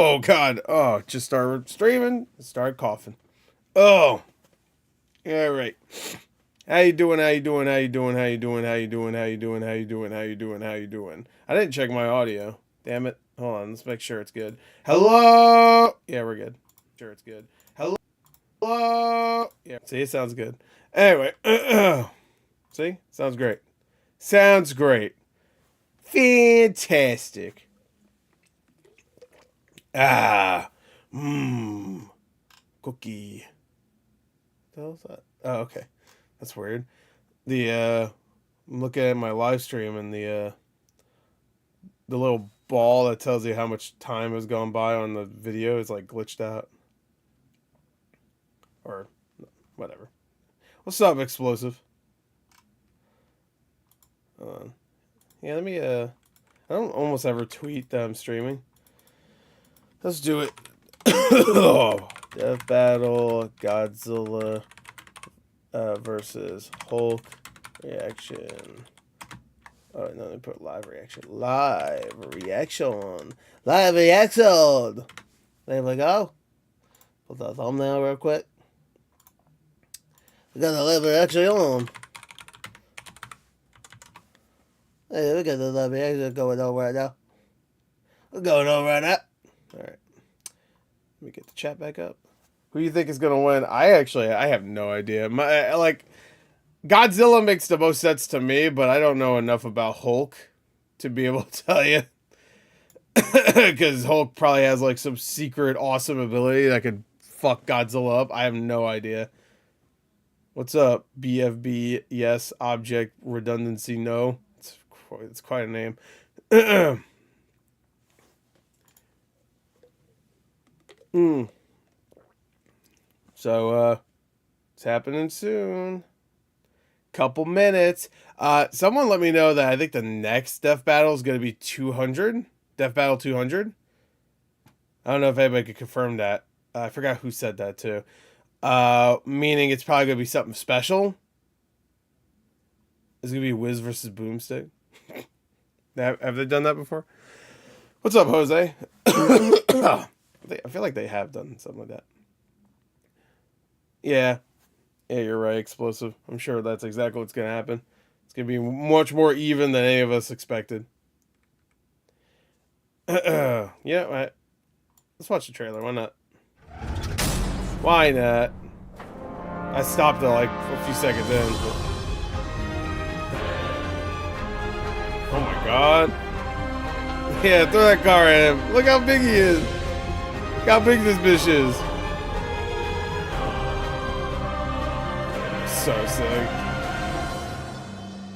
Oh God! Oh, just started streaming. Started coughing. Oh, yeah, right. How you doing? How you doing? How you doing? How you doing? How you doing? How you doing? How you doing? How you doing? How you doing? I didn't check my audio. Damn it! Hold on. Let's make sure it's good. Hello. Yeah, we're good. Sure, it's good. Hello. Yeah. See, it sounds good. Anyway, see, sounds great. Sounds great. Fantastic. Ah. Mmm. Cookie. What the hell's that? Oh, okay. That's weird. I'm looking at my live stream and the little ball that tells you how much time has gone by on the video is like glitched out. Or whatever. What's up, explosive? Yeah, let me I don't almost ever tweet that I'm streaming. Let's do it. Oh, Death Battle, Godzilla versus Hulk reaction. Oh no, they put live reaction. Live reaction. Live reaction. There we go. Put the thumbnail real quick. We got the live reaction on. Hey, we got the live reaction going on right now. We're going on right now. Alright. Let me get the chat back up. Who do you think is gonna win? I have no idea. Godzilla makes the most sense to me, but I don't know enough about Hulk to be able to tell you. Because Hulk probably has like some secret awesome ability that could fuck Godzilla up. I have no idea. What's up, BFB? Yes. Object redundancy? No. It's quite a name. So, it's happening soon. Couple minutes. Someone let me know that I think the next Death Battle is going to be 200. Death Battle 200. I don't know if anybody could confirm that. I forgot who said that too. Meaning it's probably going to be something special. It's going to be Wiz versus Boomstick. Have they done that before? What's up, Jose? I feel like they have done something like that. Yeah. Yeah, you're right, explosive. I'm sure that's exactly what's going to happen. It's going to be much more even than any of us expected. Yeah, right. Let's watch the trailer. Why not? Why not? I stopped it like a few seconds in. But... Oh my god. Yeah, throw that car at him. Look how big he is. Look how big this bitch is. So sick.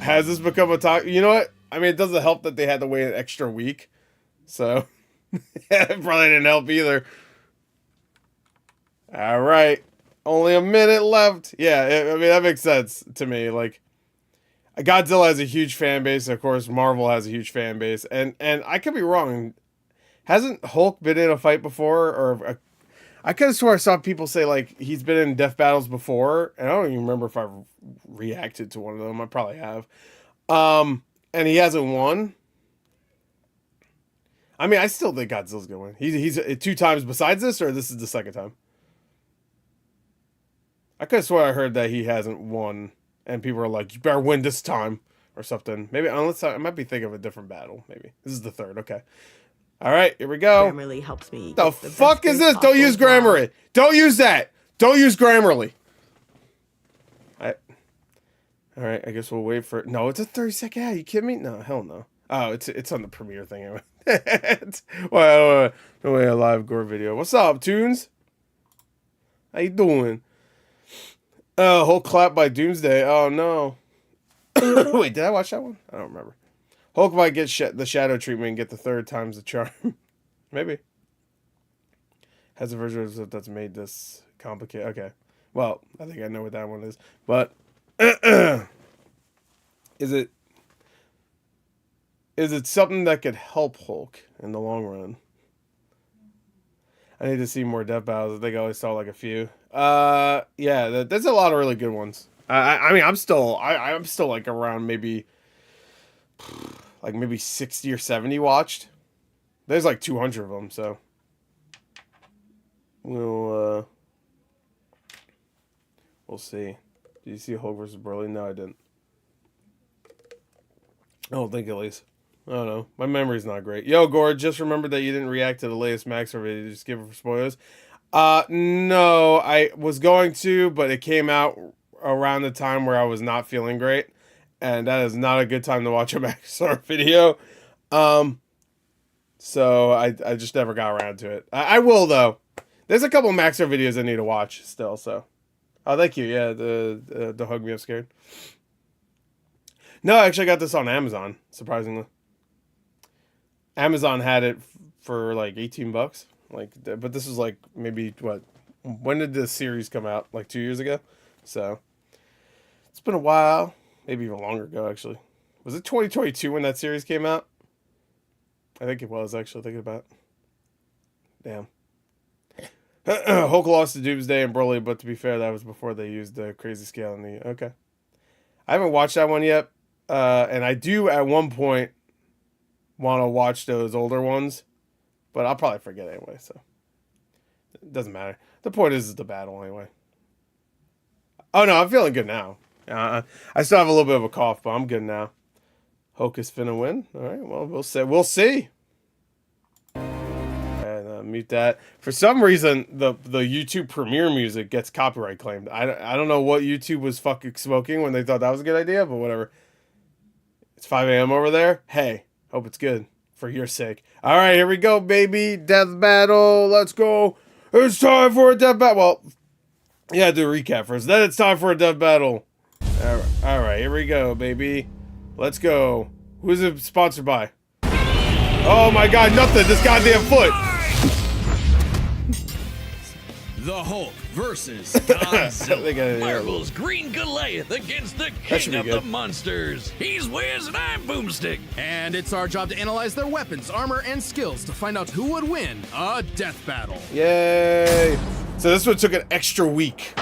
Has this become a talk? You know what? I mean, it doesn't help that they had to wait an extra week. So, it probably didn't help either. All right. Only a minute left. Yeah, I mean, that makes sense to me. Like, Godzilla has a huge fan base. Of course, Marvel has a huge fan base. And I could be wrong. Hasn't Hulk been in a fight before? Or I could have swore I saw people say, like, he's been in death battles before. And I don't even remember if I reacted to one of them. I probably have. And he hasn't won. I mean, I still think Godzilla's gonna win. He's 2 times besides this, or this is the second time? I could have swore I heard that he hasn't won, and people are like, "You better win this time," or something. Maybe unless I might be thinking of a different battle. Maybe this is the third. Okay. All right, here we go. Grammarly helps me. The fuck is this? Don't use Grammarly. Don't use that. Don't use Grammarly. All right, I guess we'll wait for it. No, it's a 30-second ad. You kidding me? No, hell no. Oh, it's on the premiere thing anyway. Well, no way, a live gore video. What's up, Tunes? How you doing? Whole clap by Doomsday. Oh no. Wait, did I watch that one? I don't remember. Hulk might get the shadow treatment and get the 3rd time's the charm. Maybe. Has a version of that's made this complicated. Okay. Well, I think I know what that one is. But is it something that could help Hulk in the long run? I need to see more death battles. I think I always saw like a few. Yeah, there's a lot of really good ones. I mean, I'm still like around maybe 60 or 70 watched. There's like 200 of them, so we'll see. Did you see Hulk versus Broly? No, I didn't. I don't think, at least. I don't know. My memory's not great. Yo, Gord, just remembered that you didn't react to the latest Maxor video. Just give it for spoilers. No, I was going to, but it came out around the time where I was not feeling great, and that is not a good time to watch a Maxor video. So I just never got around to it. I will, though. There's a couple Maxor videos I need to watch still, so. Oh, thank you. Yeah, the hug me up scared. No, I actually got this on Amazon, surprisingly. Amazon had it for like $18. Like, but this was like maybe what? When did the series come out? Like 2 years ago. So it's been a while, maybe even longer ago. Actually, was it 2022 when that series came out? I think it was, actually, thinking about it. Damn. Hulk lost to Doomsday and Broly, but to be fair, that was before they used the crazy scale in the... Okay. I haven't watched that one yet, and I do, at one point, want to watch those older ones, but I'll probably forget anyway, so... It doesn't matter. The point is the battle, anyway. Oh, no, I'm feeling good now. I still have a little bit of a cough, but I'm good now. Hulk is finna win. All right, well, we'll see. We'll see. And mute that. For some reason, the YouTube Premiere music gets copyright claimed. I don't know what YouTube was fucking smoking when they thought that was a good idea, but whatever. It's 5 a.m. over there. Hey, hope it's good for your sake. All right, here we go, baby. Death battle. Let's go. It's time for a death battle. Well, yeah, do a recap first. Then it's time for a death battle. All right, here we go, baby. Let's go. Who's it sponsored by? Oh my god, nothing. This goddamn foot. The Hulk versus Godzilla. Marvel's Green Goliath against the king of the monsters. He's Wiz and I'm Boomstick. And it's our job to analyze their weapons, armor, and skills to find out who would win a death battle. Yay. So this one took an extra week.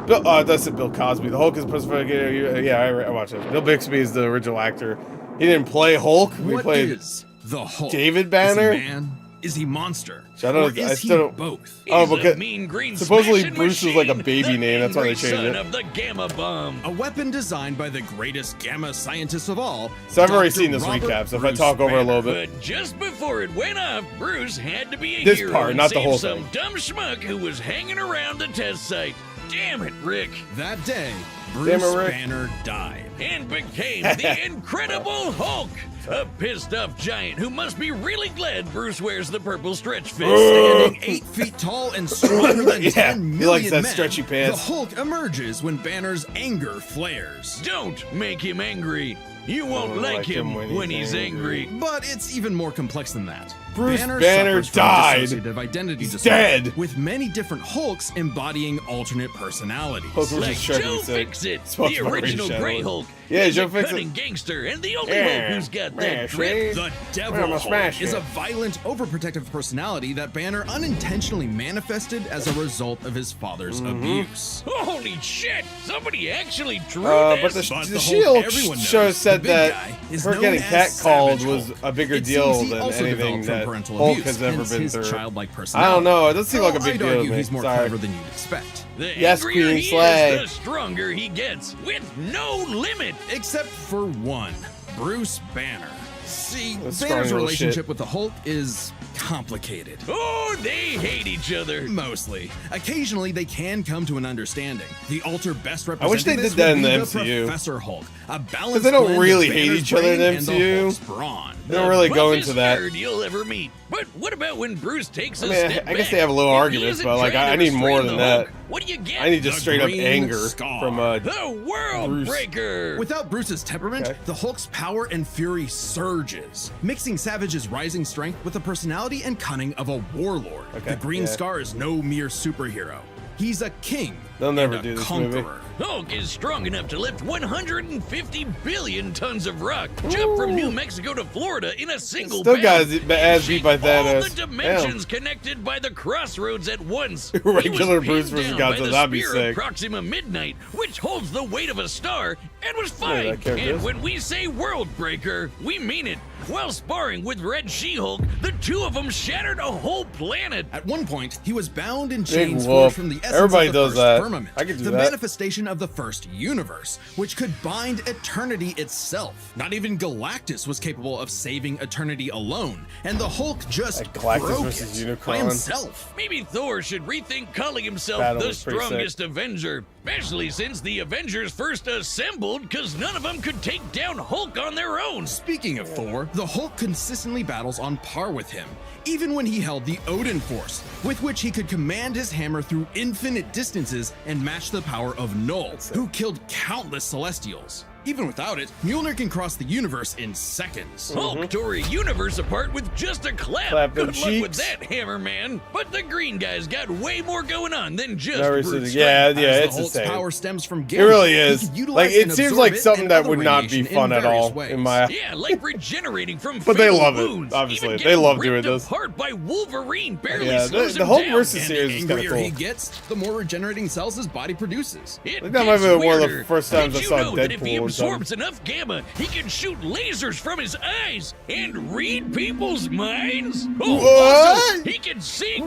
That's it, Bill Cosby. The Hulk is supposed to... Yeah, I watched it. Bill Bixby is the original actor. He didn't play Hulk. He played is the Hulk? David Banner. Is he man? Is he monster? I still don't... both? Oh, because mean green supposedly Bruce was like a baby name. That's why they changed it. Of the Gamma Bomb. A weapon designed by the greatest gamma scientist of all. So I've already seen this recap, so if I talk over a little bit. But just before it went off, Bruce had to be a this hero part, and not the save whole some thing. dumb schmuck who was hanging around the test site. Damn it, Rick. That day, Bruce Banner died. And became the Incredible Hulk. A pissed off giant who must be really glad Bruce wears the purple stretch fit. Standing 8 feet tall and stronger than 10 million he likes that men, stretchy pants. The Hulk emerges when Banner's anger flares. Don't make him angry. You won't like him when he's angry. But it's even more complex than that. Bruce Banner died. Dissociative identity He's disorder, dead. with many different Hulks embodying alternate personalities. Hulk was Like just trying Joe to say, Fixit, the original Grey Hulk. Yeah, He's Joe a Fixit. cunning gangster and the only Hulk who's got that grip. The Devil Hulk is a violent, overprotective personality that Banner unintentionally manifested as a result of his father's abuse. Holy shit! Somebody actually drew But this. the Hulk Shield everyone show knows, said the big that guy, is her known getting as catcalled Savage was Hulk. a bigger It deal seems he than also anything developed from that parental Hulk abuse, has ever hence been his through. childlike I personality. don't know. It doesn't seem like a Though big I'd deal to argue me. he's more Sorry. clever than you'd expect. The Yes, angrier Queen he Slay. is, the stronger he gets, with no limit. Except for one, Bruce Banner. See, That's strong Banner's little relationship shit. with the Hulk is complicated. Oh, they hate each other. Mostly. Occasionally, they can come to an understanding. The alter best I wish they representative did that in would the be MCU. Professor Hulk, a balanced they don't blend of really hate Banner's each other in the brain and MCU. Hulk's brawn. They don't really go into Buffest that. nerd you'll ever meet. But what about when Bruce takes a I mean, step I guess back? they have a little If he arguments, isn't but like trying I to need more restrain than the that. Hulk, what do you get? I need just The straight up Green anger Scar. from The World Bruce. Breaker. Without Bruce's temperament, Okay. the Hulk's power and fury surges, mixing Savage's rising strength with the personality and cunning of a warlord. Okay, The Green yeah. Scar is no mere superhero. He's a king They'll never and a do this movie. conqueror. Hulk is strong enough to lift 150 billion tons of rock, jump from New Mexico to Florida in a single Still bound, got his and ass beat shape by all Thanos. the dimensions connected by the crossroads at once. He Regular was Bruce pinned versus down by Godzilla, the that'd be spear sick. of Proxima Midnight, which holds the weight of a star, and was that fine. character And is. when we say world breaker, we mean it. While sparring with Red She-Hulk, the two of them shattered a whole planet. At one point, he was bound in Big chains whoop. forged from the essence Everybody of the does first that. firmament, I could do the that. manifestation of the first universe, which could bind eternity itself. Not even Galactus was capable of saving eternity alone, and the Hulk just Like Galactus broke versus it Unicron. by himself. Maybe Thor should rethink calling himself Battle the was pretty sick. strongest Avenger, especially since the Avengers first assembled because none of them could take down Hulk on their own. Speaking of Thor, the Hulk consistently battles on par with him, even when he held the Odin Force, with which he could command his hammer through infinite distances and match the power of Null, who killed countless Celestials. Even without it, Mjolnir can cross the universe in seconds. Hulk tore a universe apart with just a clap. Clap them Good luck with cheeks. that, Hammer Man. But the green guy's got way more going on than just Never brute seen it. Yeah, strength. yeah, As it's the Hulk's insane. power stems from It gamma, really he is. can utilize Like, it and seems absorb like it something and that other would not be radiation in fun at various all ways. in my. Yeah, like regenerating from But they fatal love it, wounds. obviously. Even They getting love doing ripped this. apart by Wolverine barely Yeah, slows the him Hulk down. versus And series is The kind of angrier cool. he gets, the more regenerating cells his body produces. It Like, that might gets be one of the weirder. first times Did I you saw know that if he Deadpool or absorbs enough gamma, he can shoot lasers from his eyes and read people's minds? Oh, also, What? he can see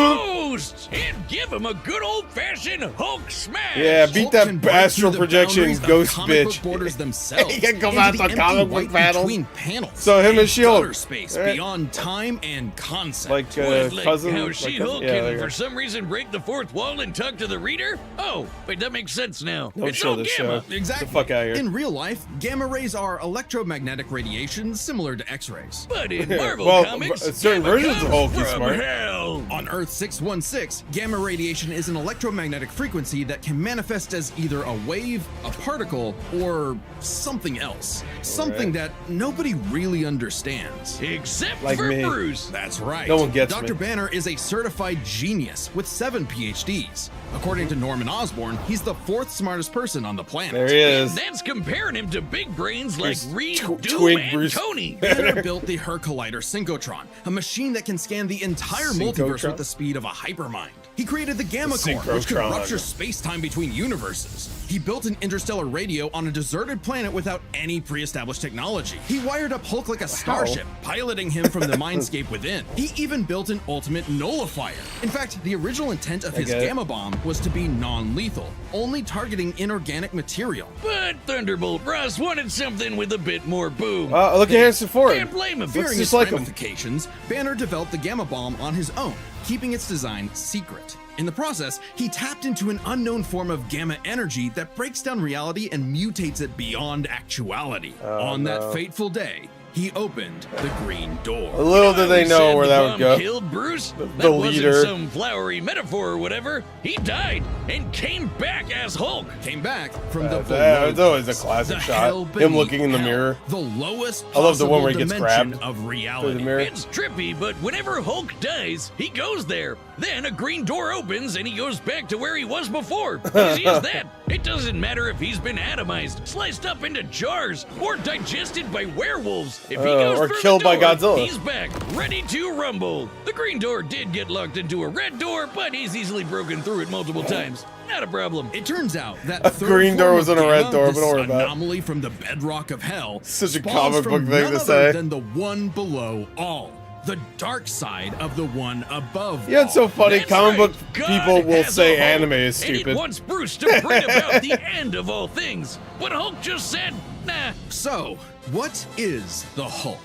ghosts and give him a good old-fashioned Hulk smash. Yeah, beat Hulk that can break astral through the projection boundaries of ghost comic book bitch. borders themselves. He can come into out the the empty comic book white battles. between panels. So him and She-Hulk. Gutter space Alright. beyond time and concept. Like What, like cousin. how like She-Hulk cousin? Yeah, there can, you go. for some reason, break the fourth wall and talk to the reader? Oh, wait, that makes sense now. Don't it's show all this gamma. show. Exactly. Get the fuck out of here. In real life, gamma rays are electromagnetic radiation similar to X-rays. But in Marvel Well, comics, certain gamma versions of comes Hulk is from smart. hell. On Earth 616, gamma radiation is an electromagnetic frequency that can manifest as either a wave, a particle, or something else. Something that nobody really understands. Except Like for me. Bruce. That's right. No one gets Dr. me. Banner is a certified genius with 7 PhDs. According to Norman Osborn, he's the 4th smartest person on the planet. There he is. That's comparing him to big brains like He's Reed, tw- Doom, twink and Bruce. Tony. Banner built the Collider Synchrotron, a machine that can scan the entire multiverse Synchrotron? with the speed of a hypermind. He created the Gamma Core, which could Synchrotron. rupture space-time between universes. He built an interstellar radio on a deserted planet without any pre-established technology. He wired up Hulk like a starship, piloting him from the mindscape within. He even built an ultimate nullifier. In fact, the original intent of his get it. Gamma Bomb was to be non-lethal, only targeting inorganic material. But Thunderbolt Ross wanted something with a bit more boom. Look at Harrison Ford. Can't blame him. Looks Fearing just its like him. ramifications, Banner developed the Gamma Bomb on his own, keeping its design secret. In the process, he tapped into an unknown form of gamma energy that breaks down reality and mutates it beyond actuality. On that fateful day, he opened the Green Door. Little did they Said know where the that bomb would go. Killed Bruce. The That leader. wasn't some flowery metaphor or whatever. He died and came back as Hulk. Came back from the It's below. always a classic The shot. hell Him beneath looking in the hell, mirror. The lowest I love the one possible where he gets dimension grabbed of through the reality. mirror. It's trippy, but whenever Hulk dies, he goes there. Then a green door opens and he goes back to where he was before. Easy as that. It doesn't matter if he's been atomized, sliced up into jars, or digested by werewolves. If he goes or through killed the by door, Godzilla. he's back, ready to rumble. The green door did get locked into a red door, but he's easily broken through it multiple times. Not a problem. It turns out that A third green door form was of on a red gamma, door, but this don't worry about it. anomaly from the bedrock of hell, Such a spawns comic from book thing none to other say. than the one below all, the dark side of the one above. Yeah, it's so all. funny. That's Comic right. book God people will has say a Hulk, anime is And stupid. it wants Bruce to bring about the end of all things. But Hulk just said, nah. So, what is the Hulk?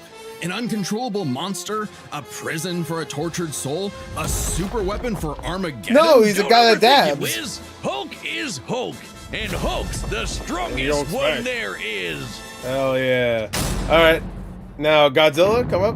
An uncontrollable monster? A prison for a tortured soul? A super weapon for Armageddon? No, he's a Don't guy that overthink it, dabs. Wiz. Hulk is Hulk. And Hulk's the You strongest don't one expect. there is. Hell yeah. Alright. Now, Godzilla, come up.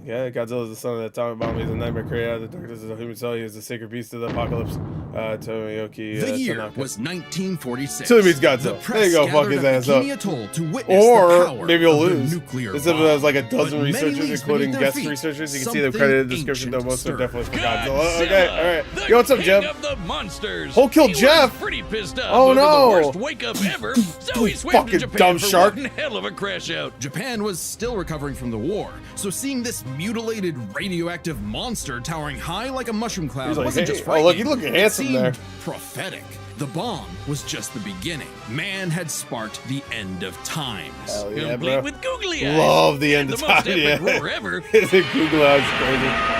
Yeah, Godzilla is the son of the atomic bomb. He's a nightmare created out of the darkness of the human soul. He is the sacred beast of the apocalypse. Tomoyoki The year Tanaka. was 1946. So it means Godzilla. The There press you go, fuck gathered his at ass up. Bikini Atoll to witness Or the power maybe you'll of the lose. nuclear This bomb. episode has like a dozen But many researchers, leagues including beneath their guest feet, researchers. You can see the something credited description, though ancient most are stirred. definitely for Godzilla. Godzilla, Okay, alright. the Yo, what's up, king Jeff? of the monsters. Hulk killed He Jeff. was pretty pissed off Oh, over no. the worst wake up ever, so he swam to Fucking Japan dumb for shark. one hell of a crash out. Japan was still recovering from the war, so seeing this mutilated radioactive monster towering high like a mushroom cloud He's like, wasn't hey, just oh, frightening. look, he's looking handsome it seemed there. prophetic. The bomb was just the beginning. Man had sparked the end of times. Hell yeah, Complete bro. with googly eyes. Love the and end of the most time. epic Yeah. roar ever. Google Eyes crazy.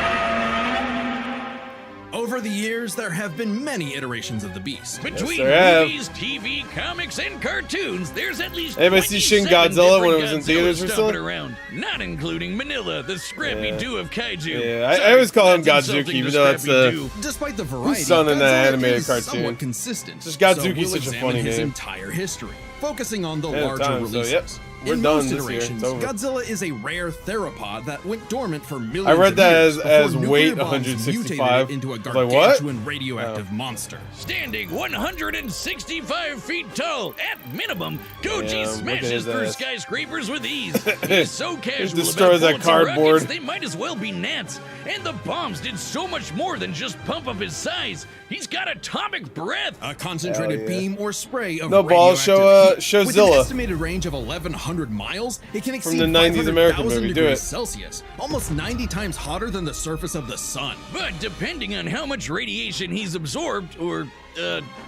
Over the years, there have been many iterations of the beast. Between there have. movies, TV, comics, and cartoons, there's at least Anybody see Shin 27 Godzilla when it different was in Godzillas theaters stomping recently? around, not including Manila, the Scrappy-Doo of kaiju. Yeah, I Sorry, always call him that's Godzuki, insulting even to though that's Scrappy-Doo. Despite the variety, son in that Godzilla animated is cartoon? somewhat consistent. Just Godzuki's so we'll such a examine funny his name. entire history, focusing on the Yeah, larger time, so, releases. yep. We're In done most this year. It's iterations, over. Godzilla is a rare theropod that went dormant for millions I read of that years as before weight nuclear bombs 165. mutated it into a Like, what? gargantuan radioactive monster. Standing 165 feet tall, at minimum, Goji Damn, look at smashes his through ass. skyscrapers with ease. He's so casual destroys about that bullets and cardboard. rockets, they might as well be gnats. And the bombs did so much more than just pump up his size. He's got atomic breath. A concentrated Hell yeah. beam or spray of No balls, show, radioactive heat. show With Zilla. an estimated range of 1,100 miles, it can exceed the 90s American 500,000 movie, do degrees it. Celsius, almost 90 times hotter than the surface of the sun. But depending on how much radiation he's absorbed, or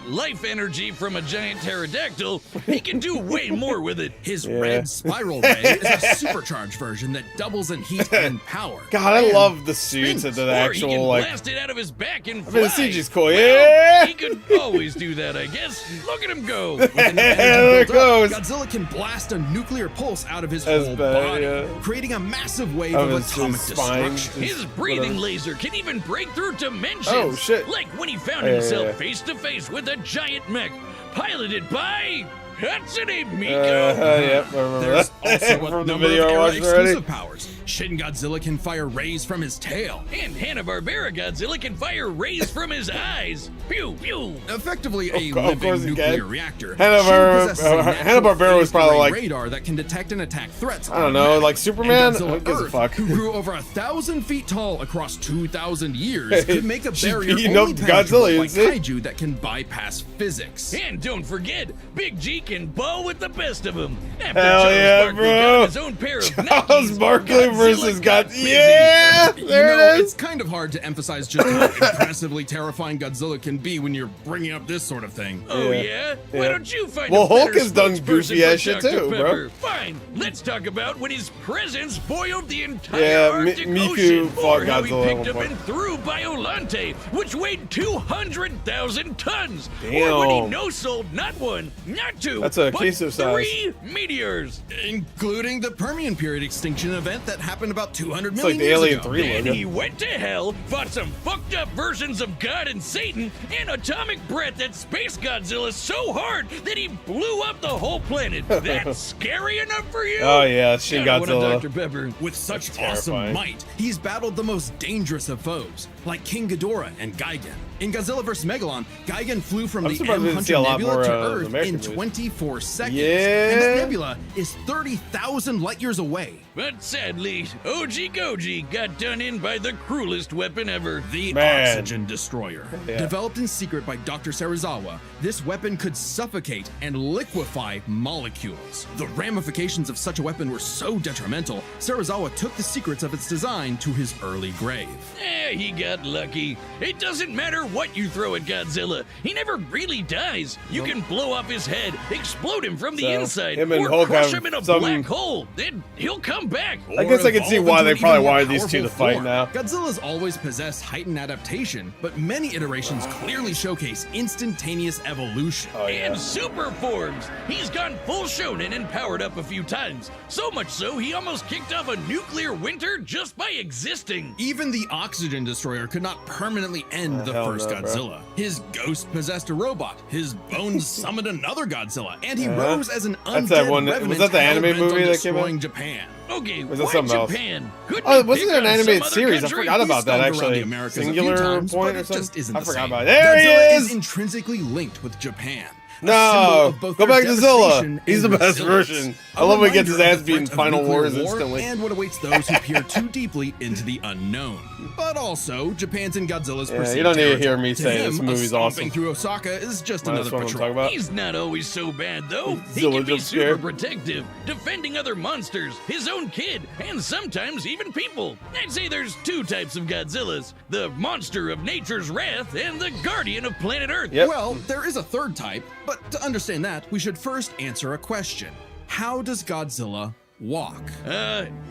life energy from a giant pterodactyl, he can do way more with it. His Yeah. red spiral ray is a supercharged version that doubles in heat and power. God, I And love the suits spins. and the Or he can actual, like, blast it out of his back and I fly. mean, the CG's cool. Well, Yeah! he could always do that, I guess. Look at him go. With an energy There it built up, goes. Godzilla can blast a nuclear pulse out of his That's whole bad, body, yeah. creating a massive wave Of of his atomic spine. destruction. His breathing Whatever. laser can even break through dimensions. Oh, shit. Like when he found Yeah, himself yeah. face to face with a giant mech, piloted by Hatsune Miku. Yep, I remember There's that. also a From the number video of I watched already. era-exclusive powers. Shin Godzilla can fire rays from his tail. And Hanna-Barbera Godzilla can fire rays from his eyes. Pew, pew. Effectively a Of living course he nuclear can. reactor. Hanna-Barbera- Shin possesses a natural Hanna-Barbera was probably phased-array like- radar that can detect and attack threats. I don't know, like Superman? And Who Godzilla gives a Earth, fuck? who grew over 1,000 feet tall across 2,000 years, could make a She's barrier beating only up penetrable Godzilla, by you see? kaiju that can bypass physics. And don't forget, Big G can ball with the best of them. After Hell Charles yeah, Barkley bro. got his own pair of Charles Nikes, Barkley Godzilla versus got God. busy. Yeah! You There know, it it's is. kind of hard to emphasize just how impressively terrifying Godzilla can be when you're bringing up this sort of thing. Oh Yeah. yeah? Why Yeah. don't you find Well, a better Hulk has done spokesperson goofy for ass shit Dr. too, bro. Pepper? Fine, let's talk about when his presence boiled the entire Yeah, Arctic Miku Ocean, fought or how he Godzilla at picked one up point. and threw Biolante, which weighed 200,000 tons. Or when he Damn. no-sold not one, not two, That's a but queso size. 3 meteors. Including the Permian period extinction event that happened about 200 It's million like the years Alien ago. 3 Then logo. he went to hell, fought some fucked up versions of God and Satan, and atomic breath that Space Godzilla so hard that he blew up the whole planet. That's scary enough for you? Oh yeah, Shin God, I want a Godzilla. Dr. Pepper. With such That's awesome terrifying. might, he's battled the most dangerous of foes, like King Ghidorah and Gigan. In Godzilla vs. Megalon, Gigan flew from I'm the surprised we didn't see M100 a lot Nebula more, to the Earth American in movies. 24 seconds. Yeah. And that nebula is 30,000 light years away. But sadly, OG Goji got done in by the cruelest weapon ever. The Man. Oxygen Destroyer. Yeah. Developed in secret by Dr. Serizawa, this weapon could suffocate and liquefy molecules. The ramifications of such a weapon were so detrimental, Serizawa took the secrets of its design to his early grave. He got lucky. It doesn't matter what you throw at Godzilla. He never really dies. You can blow off his head, explode him from the So, inside, him and or Hulk crush have him in a some- black hole. Then he'll come back. I guess I can see evolve why into they an probably even more wanted these two to powerful fight form. now. Godzilla's always possessed heightened adaptation, but many iterations clearly showcase instantaneous evolution. Oh yeah. And super forms. He's gone full shonen and powered up a few times. So much so, he almost kicked off a nuclear winter just by existing. Even the Oxygen Destroyer could not permanently end the hell first no, bro. Godzilla. His ghost possessed a robot, his bones summoned another Godzilla, and he Yeah. rose as an That's undead that one- was revenant that the anime hell-bent on movie that came out? destroying Japan. Okay, Was that why something else? Japan? Couldn't Oh, we wasn't pick there an on some animated other series? I country? forgot about that He's stumbled around the actually. Americas a few Singular times, Point but or it just something. isn't I the forgot same. about it. There he Godzilla is. intrinsically linked with Japan. A No, symbol of both go their back to Zilla. devastation He's the and best resilience. version. A I love when he gets his reminder ass of the beat in threat of Final nuclear Wars war instantly. and what awaits those who peer too deeply into the unknown. But also, Japan's and Godzilla's perceived you don't need to hear territory. me To say him, this movie's stomping awesome. through Osaka is just That's another what I'm patrol. talking about. He's not always so bad, though. He Zilla can be jump super scare. protective, defending other monsters, his own kid, and sometimes even people. I'd say there's two types of Godzillas: the monster of nature's wrath and the guardian of planet Earth. Yep. Well, there is a third type, but to understand that, we should first answer a question. How does Godzilla walk?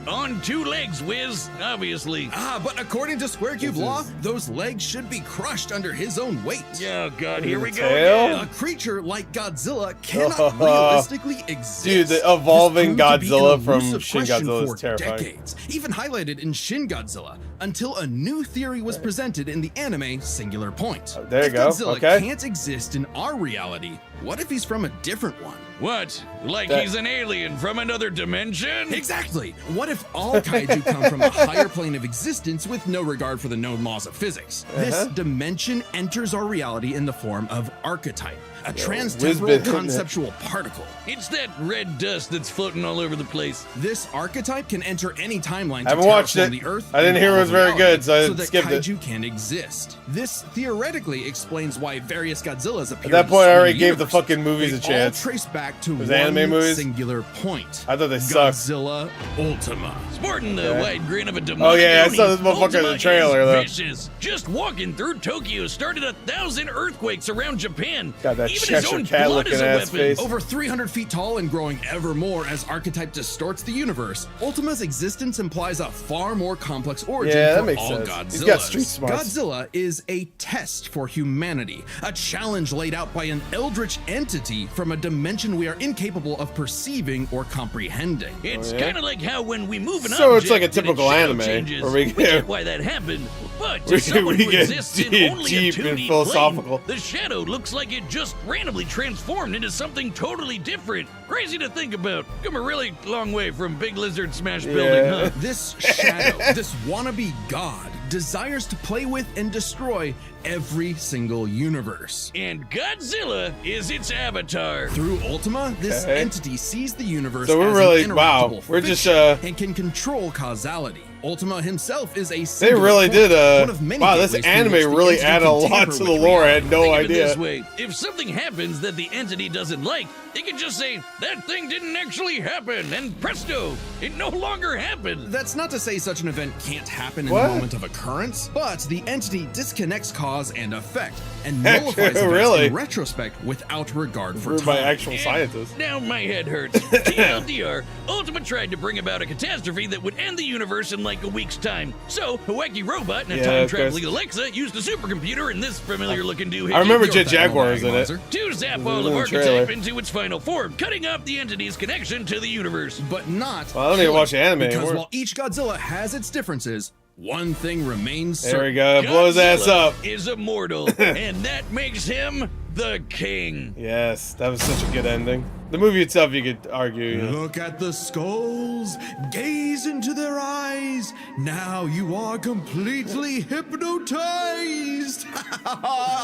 On two legs, Wiz, obviously. But according to Square Cube law, those legs should be crushed under his own weight. Oh, God, here we go Tail? again. A creature like Godzilla cannot realistically exist. Dude, the evolving This proved to be Godzilla an from elusive Shin question Godzilla is for terrifying. decades, even highlighted in Shin Godzilla, until a new theory was presented in the anime Singular Point. There you if go, Godzilla okay. can't exist in our reality, what if he's from a different one? What? Like That- he's an alien from another dimension? Exactly. What if all kaiju come from a higher plane of existence with no regard for the known laws of physics? This dimension enters our reality in the form of archetype, a transtemporal whiz-bit. conceptual particle. It's that red dust that's floating all over the place. This archetype can enter any timeline to Haven't watched terraform it. the Earth. I didn't and hear it was very reality good, so I that skipped it. kaiju can exist. This theoretically explains why various Godzillas appear. At that in point, I the already screen gave the universe. fucking movies They a chance. all trace back to Those one anime movies? singular point. I thought they sucked. Godzilla Ultima. Sporting the Okay. wide grin of a demonic. Oh, yeah, I Oni, saw this motherfucker in the Ultima trailer, is though. vicious. Just walking through Tokyo started 1,000 earthquakes around Japan. Got that Even his Cheshire own Cat blood is looking a ass weapon. face. Over 300 feet tall and growing ever more as archetype distorts the universe, Ultima's existence implies a far more complex origin Yeah, that for makes all sense. Godzillas. He's got street smarts. Godzilla is a test for humanity, a challenge laid out by an eldritch entity from a dimension we are incapable of perceiving or comprehending. It's Oh, yeah? kind of like how when we move an So it's object like a and its typical shadow anime, changes, where we we get- get why that happened. But to we someone get who exists in deep only a and 2D philosophical. plane, the shadow looks like it just randomly transformed into something totally different. Crazy to think about. Come a really long way from Big Lizard Smash Building, Yeah. huh? This shadow, this wannabe god, desires to play with and destroy every single universe. And Godzilla is its avatar. Through Ultima, this Okay. entity sees the universe So we're as really- an wow, interactable we're just, fiction and can control causality. Ultima himself is a They singular really point, did, one of many wow, this gateways through anime which the really entity added a can lot tamper to the with lore. I reality. had no Think of it idea. this way. If something happens that the entity doesn't like, it can just say, that thing didn't actually happen, and presto, it no longer happened. That's not to say such an event can't happen in What? the moment of occurrence, but the entity disconnects cause and effect and nullifies events Really? in retrospect without regard for Proved by time. actual scientists. Now my head hurts. TLDR, Ultima tried to bring about a catastrophe that would end the universe in like a week's time. So, a wacky robot and a Yeah, time-traveling of Alexa used a supercomputer and this familiar-looking doohickey I remember You're Jet that Jaguar old was in it. Wagmazer. to zap was all in of the Archetype trailer. into its final form, cutting off the entity's connection to the universe. But not. Well, I don't even killing, watch the anime because anymore. while each Godzilla has its differences, one thing remains There certain. we go. Blow his ass Godzilla up. is immortal, and that makes him the king. Yes, that was such a good ending. The movie itself, you could argue. You know. Look at the skulls, gaze into their eyes. Now you are completely hypnotized.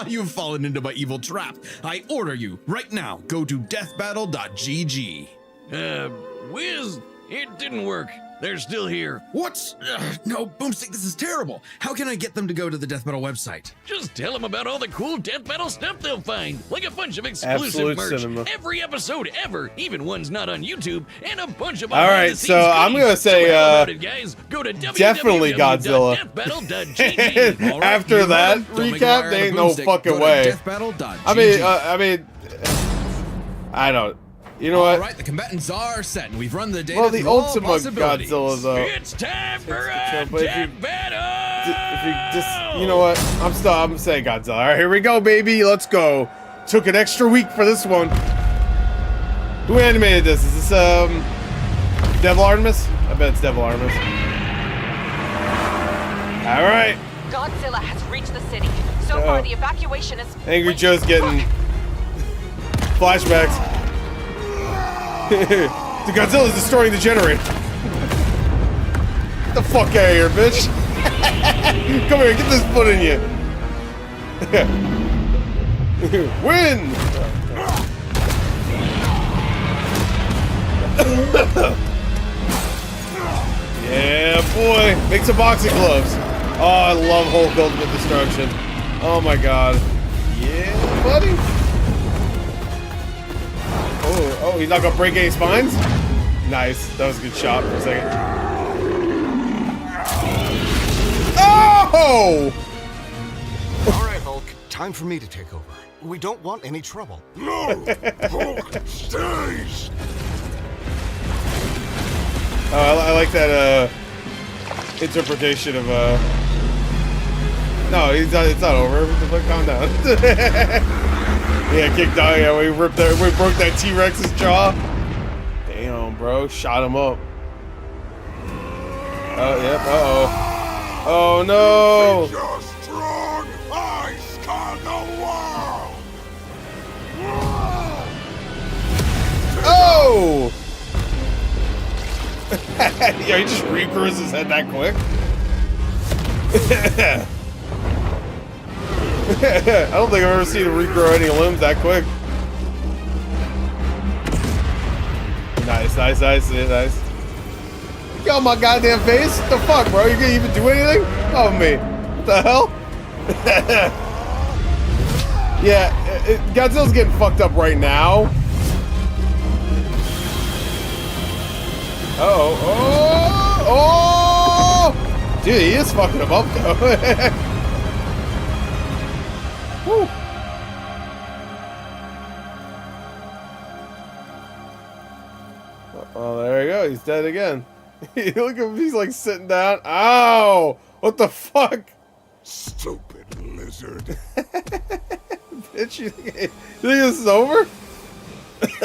You've fallen into my evil trap. I order you right now, go to deathbattle.gg. Wiz, it didn't work. They're still here. What? No, Boomstick, this is terrible. How can I get them to go to the Death Battle website? Just tell them about all the cool Death Battle stuff they'll find, like a bunch of exclusive Absolute merch, cinema. every episode ever, even ones not on YouTube, and a bunch of All right, behind-the-scenes so I'm goodies. gonna say, so how about it, guys? Go to definitely Godzilla. www.deathbattle.gg. All right, After you that heard it. Don't make a recap, liar out there of ain't no Boomstick. fucking Go to way. deathbattle.gg. I mean, I don't. You know All what? right, the combatants are set, and we've run the data Well, the through all ultimate possibilities. Godzilla's up. It's time for a But if you- Death Battle! If you just, you know what? I'm saying Godzilla. All right, here we go, baby. Let's go. Took an extra week for this one. Who animated this? Is this Devil Artemis? I bet it's Devil Artemis. All right. Godzilla has reached the city. So far, the evacuation is... Angry Wait, Joe's getting flashbacks. The Godzilla's destroying the generator. the fuck out of here, bitch. Come here, get this foot in you. Win! Yeah, boy. Make some boxing gloves. Oh, I love Hulk Ultimate Destruction. Oh my god. Yeah, buddy. Oh, he's not gonna break any spines? Nice. That was a good shot for a second. Oh! All right, Hulk. Time for me to take over. We don't want any trouble. No! Hulk stays! I like that interpretation of no, it's not over. Calm down. Yeah, kicked out. Yeah, we broke that T-Rex's jaw. Damn, bro, shot him up. Oh, yep. Oh no. Your strong eyes scar the world! Oh! Yeah, he just regrews his head that quick. I don't think I've ever seen him regrow any limbs that quick. Nice. Get on my goddamn face. What the fuck, bro? You gonna even do anything? Oh, me. What the hell? Yeah, Godzilla's getting fucked up right now. Oh! Dude, he is fucking him up, though. Woo. Oh, there you go. He's dead again. Look at him. He's like sitting down. Ow! What the fuck? Stupid lizard. Bitch, you think this is over? Nice,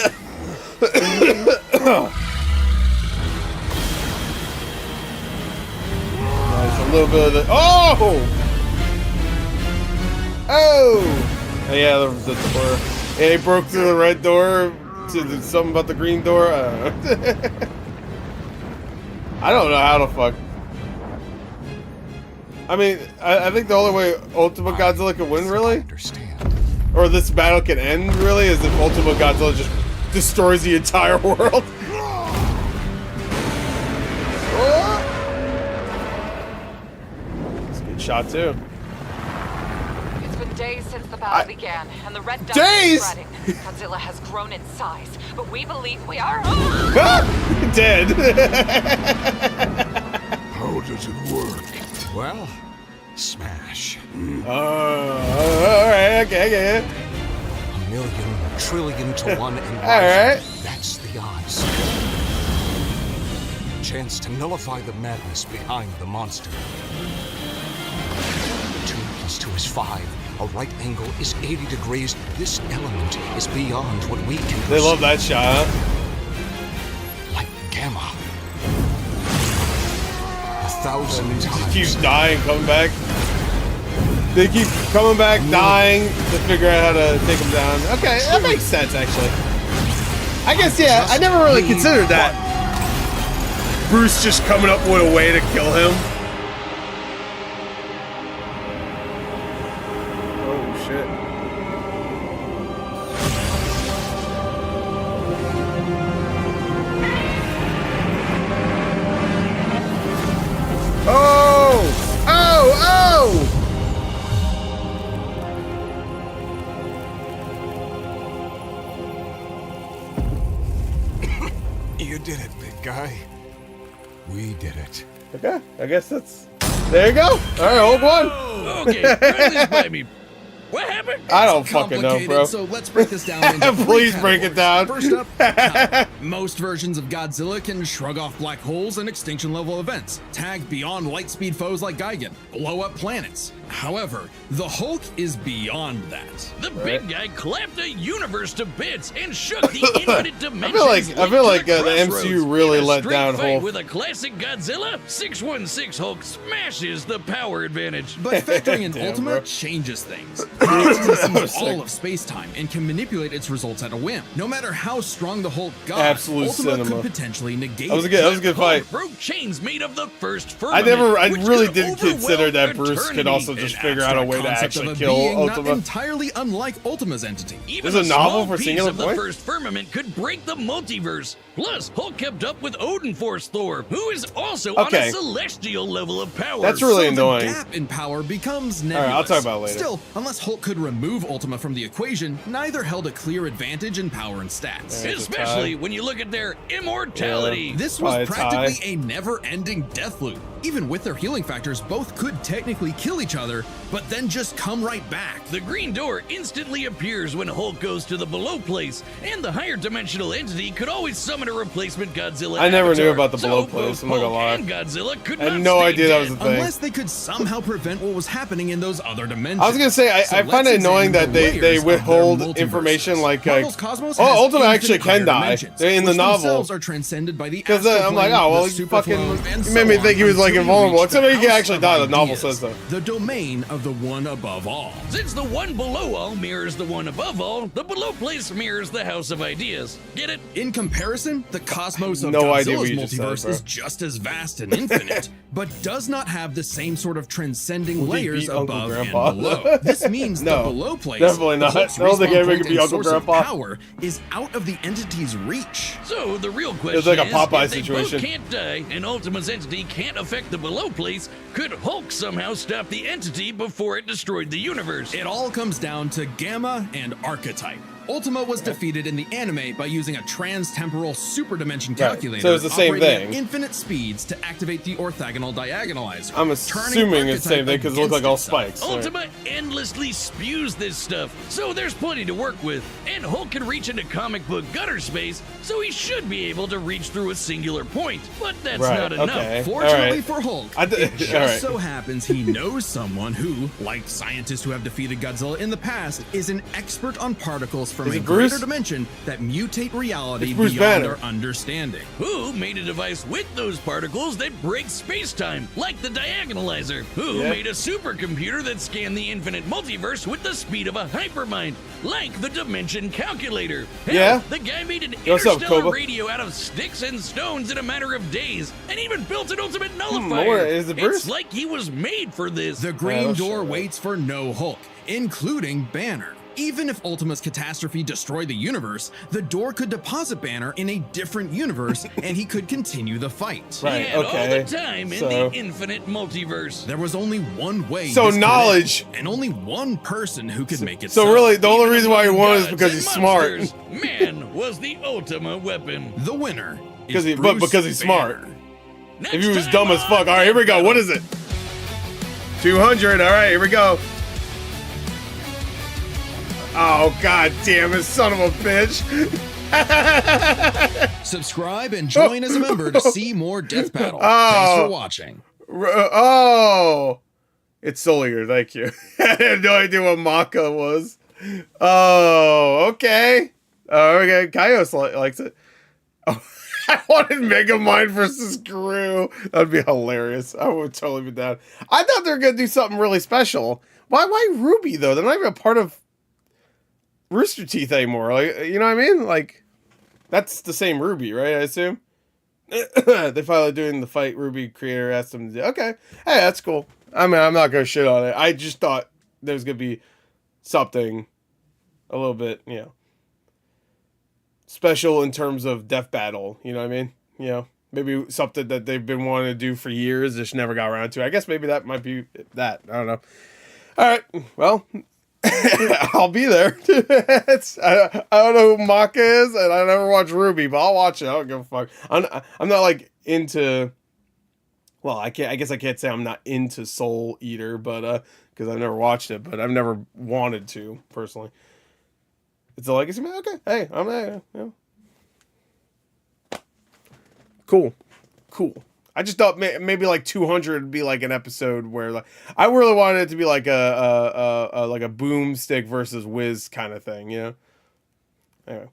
a little bit of the. Oh! Oh! Yeah, the door. Yeah, he broke through the red door. Something about the green door. I don't know. I don't know how to fuck. I mean, I think the only way Ultimate Godzilla can win, really, or this battle can end, really, is if Ultimate Godzilla just destroys the entire world. It's a good shot too. It's been days since the battle began, and the red dot Days? is spreading. Godzilla has grown in size, but we believe we are Dead. How does it work? Well, smash. Alright, okay. A million, trillion to one and All right. That's the odds. Chance to nullify the madness behind the monster. 2 + 2 is 5. A right angle is 80 degrees. This element is beyond what we can They love perceive. that shot, huh? Like gamma. 1,000 Just times. keeps dying, coming back. They keep coming back, dying to figure out how to take him down. Okay, that makes sense, actually. I guess, yeah, I never really considered that. Bruce just coming up with a way to kill him. Oh, shit. Oh! Oh! Oh! You did it, big guy. We did it. Okay, I guess that's... There you go! Alright, hold one! Okay, run this by me. What happened? I don't fucking know, Complicated, bro. So let's break this down into three Please break it down. categories. First up, power. Most versions of Godzilla can shrug off black holes and extinction level events, tag beyond light speed foes like Gigan, blow up planets, However, the Hulk is beyond that. The big guy clapped a universe to bits and shook the infinite dimensions. I feel like the crossroads. MCU really In a let straight down fight Hulk. with a classic Godzilla, 616 Hulk smashes the power advantage. But factoring in Damn, Ultima bro. changes things. The entity sees all of space-time and can manipulate its results at a whim. No matter how strong the Hulk got, Absolute Ultima cinema. could potentially negate That was a it. good fight. Hulk broke chains made of the first I firmament, which really could didn't consider overwhelm that Bruce could eternity. also just An figure out a abstract way to concept actually of a kill being not Ultima. entirely unlike Ultima's entity. Even There's a novel small for piece Singular of the Point? first firmament could break the multiverse. Plus, Hulk kept up with Odin Force Thor, who is also on Okay. a celestial level of power. That's really So annoying. The gap in power becomes right, nebulous. I'll talk about it later. Still, unless Hulk could remove Ultima from the equation, neither held a clear advantage in power and stats. There's a Especially tie. when you look at their immortality. This Probably was a tie. practically a never-ending death loop. Even with their healing factors, both could technically kill each other, but then just come right back. The green door instantly appears when Hulk goes to the below place, and the higher dimensional entity could always summon a replacement Godzilla. I never knew avatar. about the below So place, both I'm not gonna Hulk lie. and Godzilla could I had not no stay idea that was dead. a thing. Unless they could somehow prevent what was happening in those other dimensions. I was gonna say, I So find let's it annoying examine that the they layers of their withhold multiverses. information like Marvel's Cosmos oh, has Ultima infinite actually can higher die dimensions, in the which novel. themselves are transcended by the Because astral I'm like, plane, oh, well, the you fucking superflow, and you so made me on think he was like until you invulnerable. reach Except the he can house actually of die. The novel ideas, says so. the domain of the one above all. Since the one below all mirrors the one above all, the below place mirrors the House of Ideas. Get it? In comparison, the cosmos of No idea what Godzilla's you just said, multiverse bro. is just as vast and infinite, but does not have the same sort of transcending Will he layers beat Uncle above Grandpa? and below. This means No, the below place, definitely not. Hulk's I don't think respawn anybody point can beat and Uncle source of Grandpa. power is out of the entity's reach. So the real question It's like a is, Popeye if they situation. both can't die and Ultima's entity can't affect the below place, could Hulk somehow stop the entity before it destroyed the universe? It all comes down to Gamma and Archetype. Ultima was defeated in the anime by using a trans-temporal superdimension calculator so it's the same operating thing. at infinite speeds to activate the orthogonal diagonalizer. I'm turning assuming it's the same thing because it looks like all against itself. spikes. Right. Ultima endlessly spews this stuff, so there's plenty to work with. And Hulk can reach into comic book gutter space, so he should be able to reach through a singular point. But that's Right, not enough. okay. Fortunately Alright. for Hulk, I th- it just alright. so happens he knows someone who, like scientists who have defeated Godzilla in the past, is an expert on particles from Is a it Bruce? greater dimension that mutate reality It's Bruce beyond Banner. our understanding. Who made a device with those particles that breaks space-time, like the diagonalizer? Who Yeah. made a supercomputer that scanned the infinite multiverse with the speed of a hypermind, like the dimension calculator? Hell, Yeah. the guy made an What's up, interstellar Koba? radio out of sticks and stones in a matter of days, and even built an ultimate what- nullifier. is it Bruce? It's like he was made for this. The Green Oh, Door shit. waits for no Hulk, including Banner. Even if Ultima's catastrophe destroyed the universe, the door could deposit Banner in a different universe and he could continue the fight. He Right, had okay. all the time in So- the infinite multiverse. There was only one way. So this could knowledge. end, and only one person who could make it So really, the only Even reason why he among won is gods because and he's smart. monsters, Man was the ultimate weapon. the winner. Because is but Bruce because he's smart. Banner. Next If he was time dumb as on fuck. All right, here we go. What is it? 200. All right, here we go. Oh, god damn it, son of a bitch. Subscribe and join as a member to see more Death Battle. Oh. Thanks for watching. Oh, it's Solier. Thank you. I had no idea what Maka was. Oh, okay. Okay, Kaios likes it. Oh, I wanted Megamind versus Gru. That'd be hilarious. I would totally be down. I thought they were gonna do something really special. Why Ruby though? They're not even a part of Rooster Teeth anymore. Like, you know what I mean? Like, that's the same Ruby, right? I assume. They finally doing the fight Ruby creator asked them to do. Okay, hey, that's cool. I mean, I'm not gonna shit on it. I just thought there was gonna be something a little bit, you know, special in terms of Death Battle. You know what I mean? You know, maybe something that they've been wanting to do for years, just never got around to. I guess maybe that might be that. I don't know. All right, well. I'll be there. I don't know who Maka is, and I never watched Ruby, but I'll watch it. I don't give a fuck. I'm not like into. Well, I guess I can't say I'm not into Soul Eater, but because I've never watched it, but I've never wanted to personally. It's a legacy man. Okay, hey, I'm there. Yeah. Cool. I just thought maybe like 200 would be like an episode where like I really wanted it to be like a like a boomstick versus whiz kind of thing, you know. Anyway.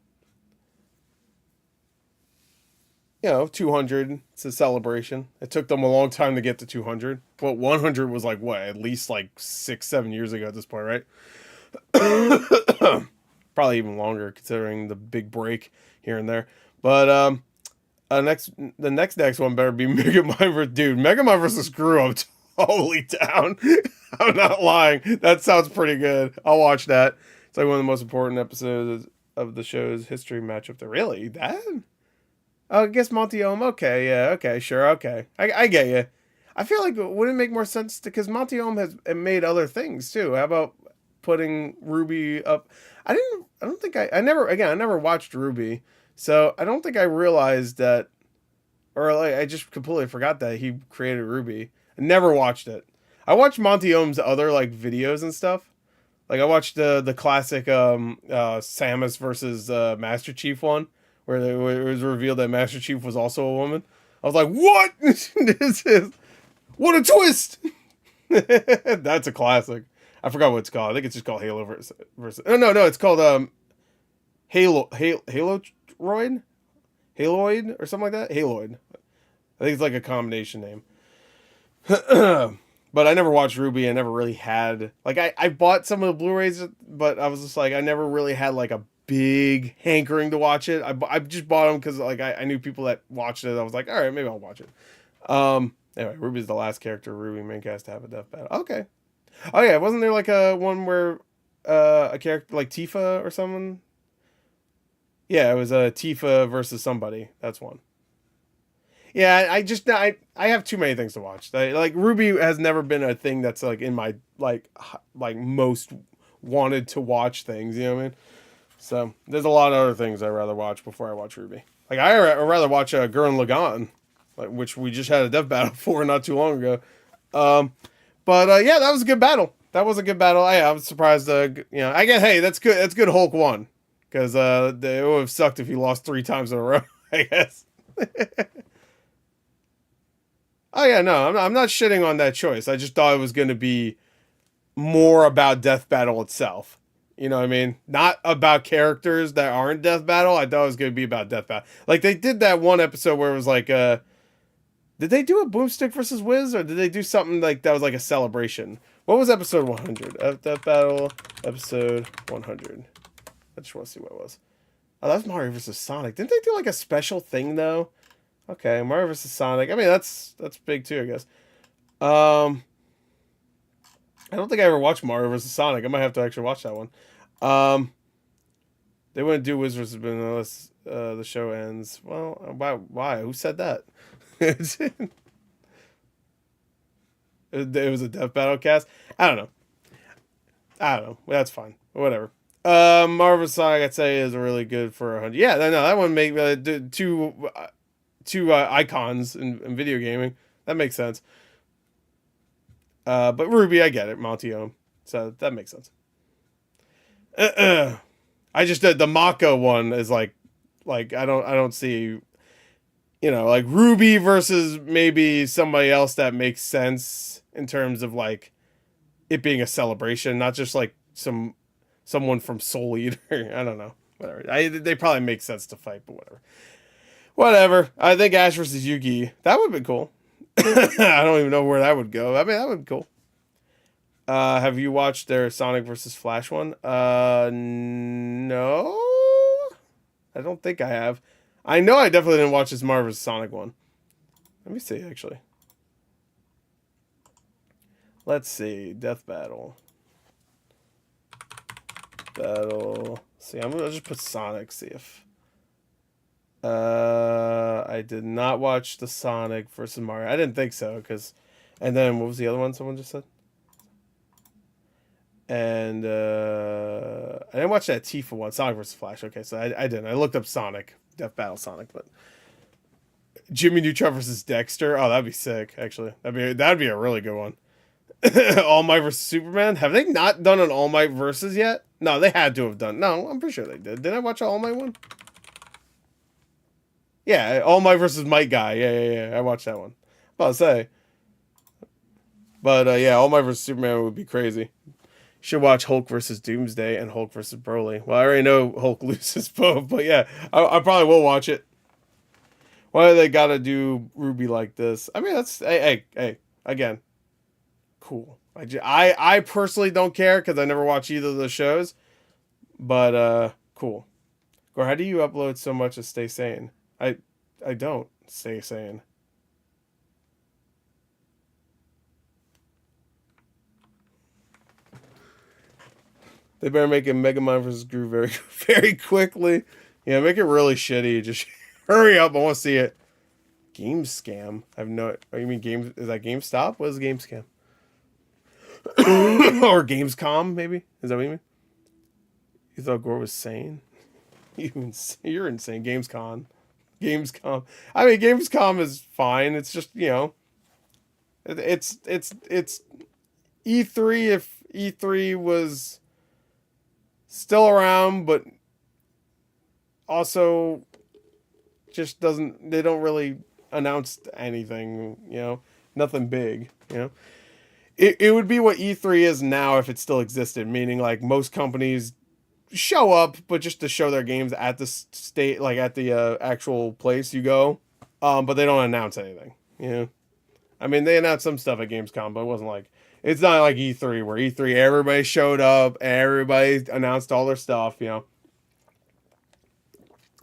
200. It's a celebration. It took them a long time to get to 200. Well, 100 was like what, at least like 6-7 years ago at this point, right? Probably even longer considering the big break here and there. But the next one better be Megamind vs. Dude, Megamind vs. Screw. I'm totally down. I'm not lying. That sounds pretty good. I'll watch that. It's like one of the most important episodes of the show's history matchup. Really? That? Oh, I guess Monty Ohm. Okay, yeah, okay, sure, okay. I get you. I feel like wouldn't it make more sense because Monty Ohm has made other things too. How about putting Ruby up? I never watched Ruby, so I don't think I realized that, or like I just completely forgot that he created Ruby. I never watched it. I watched Monty Ohm's other like videos and stuff. Like I watched the classic Samus versus Master Chief one. Where it was revealed that Master Chief was also a woman. I was like, what? What a twist! That's a classic. I forgot what it's called. I think it's just called Halo versus. Oh, no, it's called Haloid or something like that. Haloid. I think it's like a combination name. But I never watched Ruby. I never really had like I bought some of the Blu-rays, but I was just like I never really had like a big hankering to watch it. I just bought them because like I knew people that watched it. I was like, all right, maybe I'll watch it. Anyway, Ruby's the last character Ruby maincast to have a death battle. Okay. Oh yeah, wasn't there like a one where a character like Tifa or someone? Yeah, it was a Tifa versus somebody. That's one. Yeah, I have too many things to watch. Like Ruby has never been a thing that's like in my like most wanted to watch things. You know what I mean? So there's a lot of other things I'd rather watch before I watch Ruby. Like I'd rather watch Gurren Lagann, like which we just had a death battle for not too long ago. But yeah, that was a good battle. That was a good battle. I was surprised. I get hey, that's good. That's good. Hulk won because it would have sucked if he lost 3 times in a row. I guess. Oh yeah, no, I'm not shitting on that choice. I just thought it was going to be more about Death Battle itself. You know what I mean? Not about characters that aren't Death Battle. I thought it was going to be about Death Battle. Like, they did that one episode where it was like, did they do a Boomstick versus Wiz? Or did they do something like that was like a celebration? What was episode 100? Death Battle, episode 100. I just want to see what it was. Oh, that was Mario versus Sonic. Didn't they do like a special thing, though? Okay, Mario versus Sonic. I mean, that's big, too, I guess. I don't think I ever watched Mario vs. Sonic. I might have to actually watch that one. They wouldn't do Wiz vs. Bin unless the show ends. Well, why? Who said that? It was a Death Battle cast. I don't know. That's fine. Whatever. Mario vs. Sonic, I'd say, is really good for 100. Yeah, no, that one make two icons in video gaming. That makes sense. But Ruby, I get it. Monty Ohm. So that makes sense. I just the Mako one is like I don't see, like Ruby versus maybe somebody else that makes sense in terms of like it being a celebration, not just like someone from Soul Eater. I don't know. Whatever. They probably make sense to fight, but whatever. I think Ash versus Yugi. That would have been cool. I don't even know where that would go. I mean, that would be cool. Have you watched their Sonic versus Flash one? No. I don't think I have. I know I definitely didn't watch this Marvel vs. Sonic one. Let me see, actually. Let's see. Death Battle. See, I'm gonna just put Sonic, see if... I did not watch the Sonic versus Mario. I didn't think so, because... And then, what was the other one someone just said? And, I didn't watch that Tifa one, Sonic vs. Flash. Okay, so I didn't. I looked up Sonic, Death Battle Sonic, but... Jimmy Neutron versus Dexter? Oh, that'd be sick, actually. That'd be a really good one. All Might versus Superman? Have they not done an All Might versus yet? No, they had to have done. No, I'm pretty sure they did. Did I watch an All Might one? Yeah, All Might versus Might Guy. Yeah. I watched that one. about to say. But yeah, All Might vs. Superman would be crazy. Should watch Hulk versus Doomsday and Hulk versus Broly. Well, I already know Hulk loses both, but yeah, I probably will watch it. Why do they gotta do Ruby like this? I mean, that's hey, again, cool. I personally don't care because I never watch either of the shows, but cool. Or how do you upload so much to stay sane? I don't stay sane. They better make a Megamind versus Gru very, very quickly. Yeah, make it really shitty. Just hurry up. I want to see it. Game Scam? I have no... Oh, you mean Game... Is that GameStop? What is Game Scam? Or Gamescom, maybe? Is that what you mean? You thought Gore was sane? You're insane. Gamescom. I mean, Gamescom is fine. It's just, you know... It's E3 if E3 was... still around, but also just they don't really announce anything, you know, nothing big, you know. It would be what E3 is now if it still existed, meaning like most companies show up, but just to show their games at the state, like at the actual place you go, but they don't announce anything, you know. I mean, they announced some stuff at Gamescom, but it wasn't like, it's not like E3, where E3, everybody showed up, everybody announced all their stuff, you know.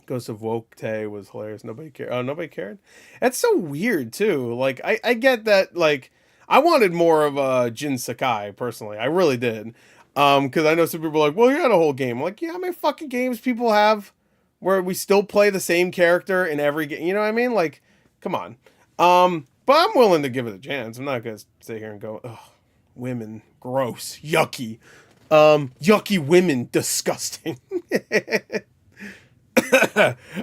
Ghost of Woke was hilarious. Nobody cared. Oh, nobody cared? That's so weird, too. Like, I get that, like, I wanted more of Jin Sakai, personally. I really did. Because I know some people are like, well, you had a whole game. I'm like, yeah, how many fucking games people have where we still play the same character in every game? You know what I mean? Like, come on. But I'm willing to give it a chance. I'm not going to sit here and go, ugh, women, gross, yucky. Yucky women, disgusting.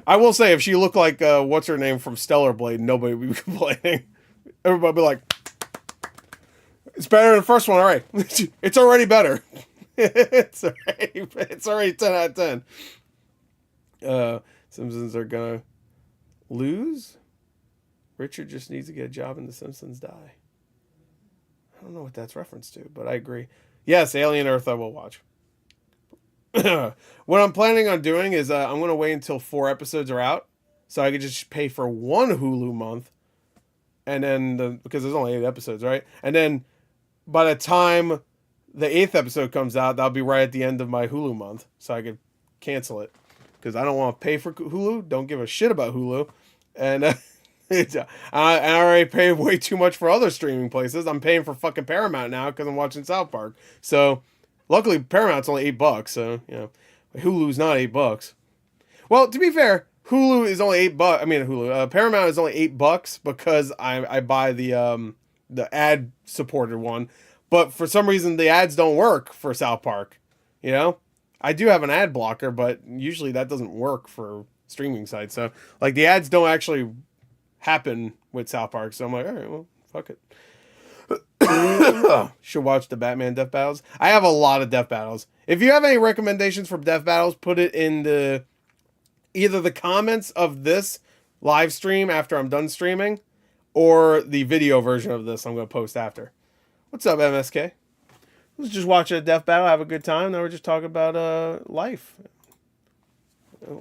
I will say, if she looked like, what's her name from Stellar Blade, nobody would be complaining. Everybody would be like, it's better than the first one, alright. It's already better. It's already 10 out of 10. Simpsons are gonna lose? Richard just needs to get a job and the Simpsons die. I don't know what that's reference to, but I agree. Yes, Alien Earth I will watch. What I'm planning on doing is I'm going to wait until 4 episodes are out, so I could just pay for one Hulu month, and then because there's only 8 episodes, right? And then by the time the 8th episode comes out, that'll be right at the end of my Hulu month, so I could cancel it because I don't want to pay for Hulu. Don't give a shit about Hulu, and I already pay way too much for other streaming places. I'm paying for fucking Paramount now because I'm watching South Park. So. Luckily, Paramount's only $8, so, you know, Hulu's not $8. Well, to be fair, Hulu is only $8. I mean, Paramount is only $8 because I buy the ad-supported one. But for some reason, the ads don't work for South Park, you know? I do have an ad blocker, but usually that doesn't work for streaming sites. So, like, the ads don't actually happen with South Park. So I'm like, all right, well, fuck it. Should watch the Batman Death Battles. I have a lot of Death Battles. If you have any recommendations for Death Battles, put it in either the comments of this live stream after I'm done streaming, or the video version of this I'm going to post after. What's up, MSK? Let's just watch a Death Battle, have a good time. Now we're just talking about life.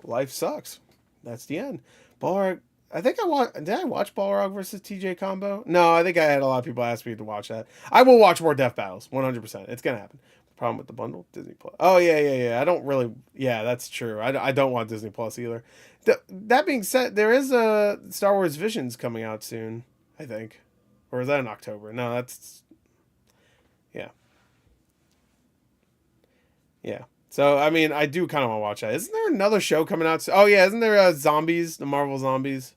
Life sucks. That's the end. Balrog. I think did I watch Balrog versus TJ combo? No, I think I had a lot of people ask me to watch that. I will watch more Death Battles, 100%. It's going to happen. Problem with the bundle? Disney Plus. Oh, yeah. I don't really... Yeah, that's true. I don't want Disney Plus either. That being said, there is a Star Wars Visions coming out soon, I think. Or is that in October? No, that's... Yeah. Yeah. So, I mean, I do kind of want to watch that. Isn't there another show coming out? Oh, yeah. Isn't there Zombies? The Marvel Zombies?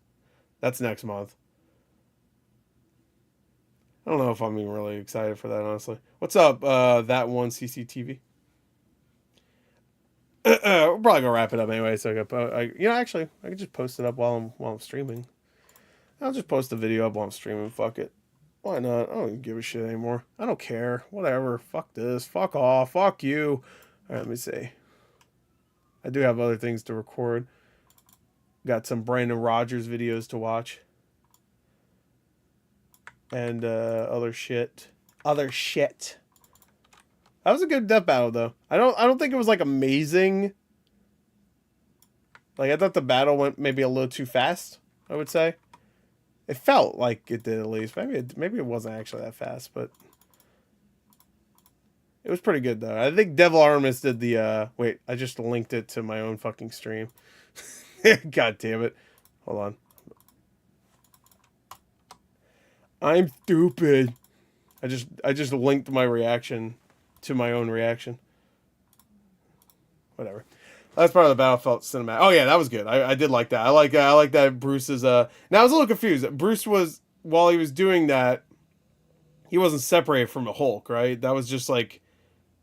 That's next month. I don't know if I'm even really excited for that, honestly. What's up, that one CCTV? We're probably gonna wrap it up anyway. So actually, I could just post it up while I'm streaming. I'll just post the video up while I'm streaming. Fuck it. Why not? I don't even give a shit anymore. I don't care. Whatever. Fuck this. Fuck off. Fuck you. All right, let me see. I do have other things to record. Got some Brandon Rogers videos to watch. and other shit. Other shit. That was a good death battle though. I don't think it was like amazing. Like I thought the battle went maybe a little too fast, I would say. It felt like it did at least. Maybe it wasn't actually that fast, but it was pretty good though. I think Devil Artemis did the wait, I just linked it to my own fucking stream. God damn it. Hold on. I'm stupid. I just linked my reaction to my own reaction. Whatever. Last part of the battle felt cinematic. Oh yeah, that was good. I did like that. I like that Bruce's now I was a little confused. Bruce was, while he was doing that, he wasn't separated from the Hulk, right? That was just like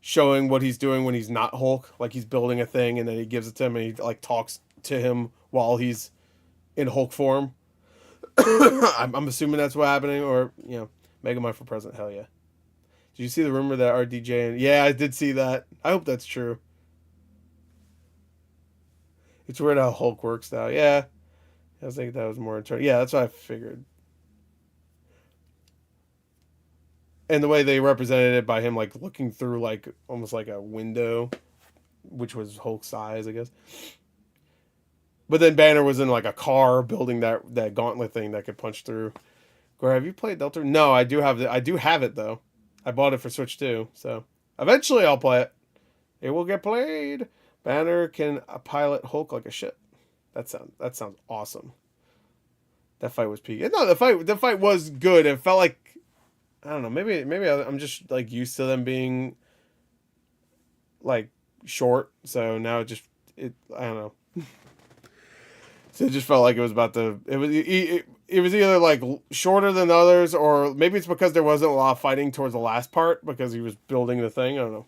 showing what he's doing when he's not Hulk. Like he's building a thing and then he gives it to him and he like talks to him while he's in Hulk form. I'm assuming that's what's happening, or you know, Mega Man for president. Hell yeah. Did you see the rumor that RDJ? Yeah, I did see that. I hope that's true. It's weird how Hulk works now. Yeah, I was thinking that was more internal. Yeah, that's what I figured. And the way they represented it by him like looking through like almost like a window, which was Hulk's size, I guess. But then Banner was in like a car building that gauntlet thing that could punch through. Gore, have you played Delta? No, I do have it though. I bought it for Switch too, so eventually I'll play it. It will get played. Banner can pilot Hulk like a ship. That sounds awesome. That fight was peak. No, the fight was good. It felt like, I don't know, maybe I'm just like used to them being like short, so now I don't know. So it just felt like it was about to. It was either like shorter than others, or maybe it's because there wasn't a lot of fighting towards the last part because he was building the thing. I don't know.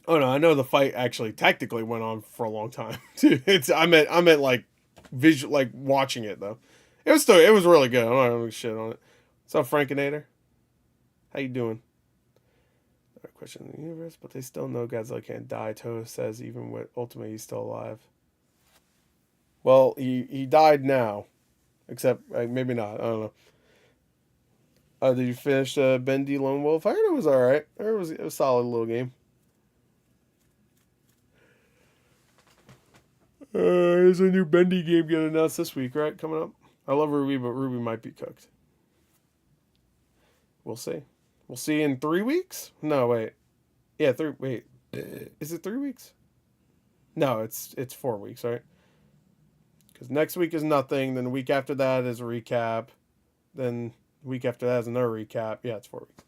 Oh no, I know the fight actually tactically went on for a long time. I meant like visual, like watching it though. It was really good. I'm not gonna shit on it. What's up, Frankinator? How you doing? Question in the universe, but they still know Godzilla can't die. Toho says even with Ultimate, he's still alive. Well, he died now, except maybe not. I don't know. Did you finish Bendy Lone Wolf? I heard it was all right. I heard it was a solid little game. There's a new Bendy game getting announced this week, right? Coming up. I love Ruby, but Ruby might be cooked. We'll see. We'll see in 3 weeks? No, wait. Yeah, wait. Is it 3 weeks? No, it's 4 weeks, right? Because next week is nothing. Then the week after that is a recap. Then the week after that is another recap. Yeah, it's 4 weeks.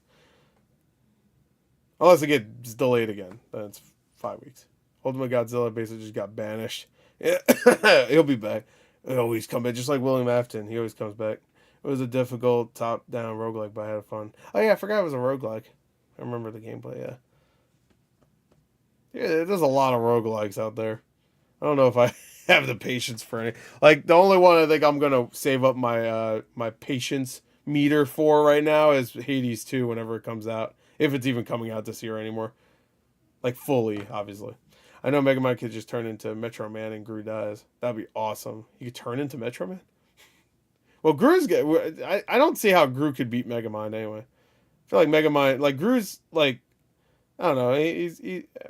Unless it gets delayed again. Then it's 5 weeks. Ultimate Godzilla basically just got banished. Yeah. He'll be back. He'll always come back. Just like William Afton. He always comes back. It was a difficult top-down roguelike, but I had fun. Oh yeah, I forgot it was a roguelike. I remember the gameplay, yeah. Yeah, there's a lot of roguelikes out there. I don't know if I have the patience for any. Like, the only one I think I'm going to save up my my patience meter for right now is Hades 2 whenever it comes out. If it's even coming out this year anymore. Like, fully, obviously. I know Mega Man could just turn into Metro Man and Gru dies. That'd be awesome. He could turn into Metro Man? Well, Gru's good. I don't see how Gru could beat Mega Man anyway. I feel like Mega Man, like, Gru's, like, I don't know. I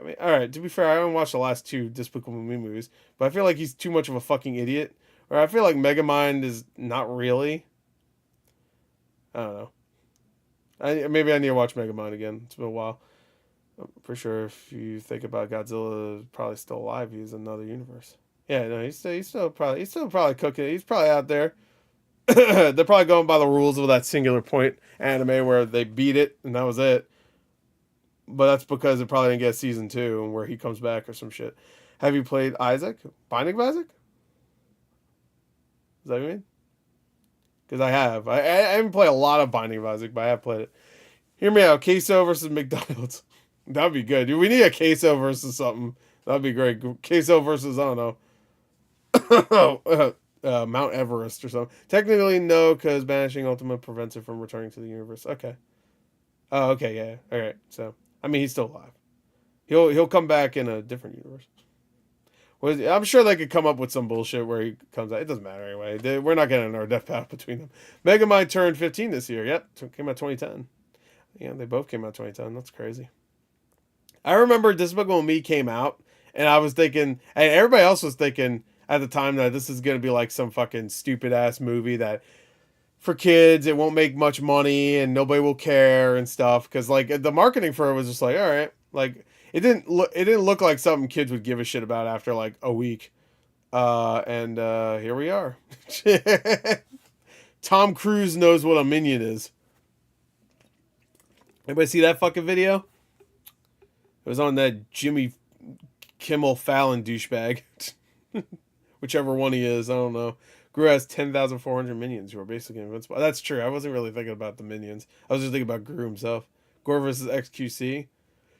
mean, all right. To be fair, I haven't watched the last 2 Despicable Me movies, but I feel like he's too much of a fucking idiot. Or I feel like Megamind is not really. I don't know. Maybe I need to watch Megamind again. It's been a while. I'm pretty sure if you think about Godzilla, is probably still alive. He's another universe. Yeah, no, he's still probably cooking. He's probably out there. They're probably going by the rules of that Singular Point anime where they beat it and that was it. But that's because it probably didn't get season 2 where he comes back or some shit. Have you played Isaac? Binding of Isaac? Is that what you mean? Because I have. I haven't played a lot of Binding of Isaac, but I have played it. Hear me out. Queso versus McDonald's. That'd be good. Dude, we need a Queso versus something. That'd be great. Queso versus, I don't know. Mount Everest or something. Technically, no, because banishing Ultima prevents it from returning to the universe. Okay. Oh, okay, yeah. All right. So, I mean, he's still alive. He'll come back in a different universe. I'm sure they could come up with some bullshit where he comes out. It doesn't matter anyway. We're not getting our death battle between them. Megamind turned 15 this year. Yep, came out 2010. Yeah, they both came out 2010. That's crazy. I remember Despicable Me came out, and I was thinking, and everybody else was thinking at the time that this is going to be like some fucking stupid ass movie that for kids, it won't make much money and nobody will care and stuff. Because like the marketing for it was just like, all right, like it didn't look like something kids would give a shit about after like a week. And here we are. Tom Cruise knows what a minion is. Anybody see that fucking video? It was on that Jimmy Kimmel Fallon douchebag. Whichever one he is, I don't know. Gru has 10,400 minions who are basically invincible. That's true. I wasn't really thinking about the minions. I was just thinking about Gru himself. Gore versus XQC.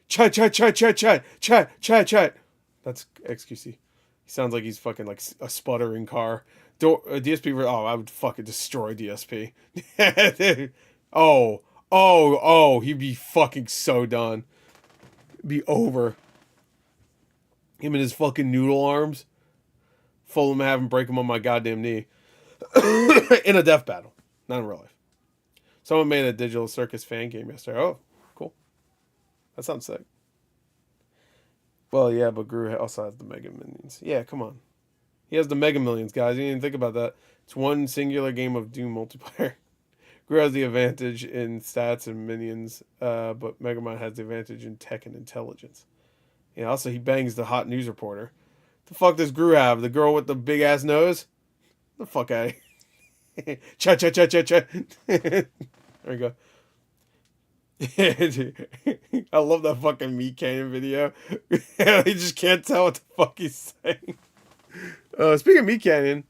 Chat. That's XQC. He sounds like he's fucking like a sputtering car. DSP. Oh, I would fucking destroy DSP. Oh, he'd be fucking so done. It'd be over. Him and his fucking noodle arms. Fold him, have him break him on my goddamn knee. In a death battle. Not in real life. Someone made a Digital Circus fan game yesterday. Oh, cool. That sounds sick. Well, yeah, but Gru also has the Mega Minions. Yeah, come on. He has the Mega Millions, guys. You didn't even think about that. It's one singular game of Doom multiplayer. Gru has the advantage in stats and minions, but Megamind has the advantage in tech and intelligence. Yeah, also he bangs the hot news reporter. The fuck does Gru have? The girl with the big ass nose? The fuck out of here. Chat. There we go. I love that fucking Meat Canyon video. He just can't tell what the fuck he's saying. Speaking of Meat Canyon,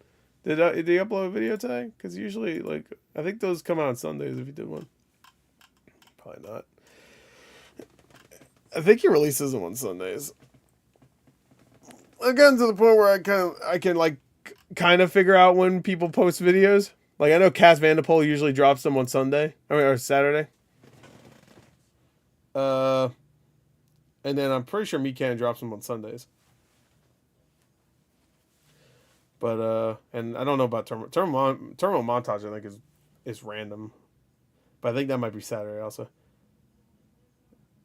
did he upload a video today? Because usually, like, I think those come out on Sundays if he did one. Probably not. I think he releases them on Sundays. I've gotten to the point where I can kind of figure out when people post videos. Like I know Cass Vandepol usually drops them on Sunday or Saturday. And then I'm pretty sure Meat Canyon drops them on Sundays. But and I don't know about Terminal Montage. I think is random, but I think that might be Saturday also.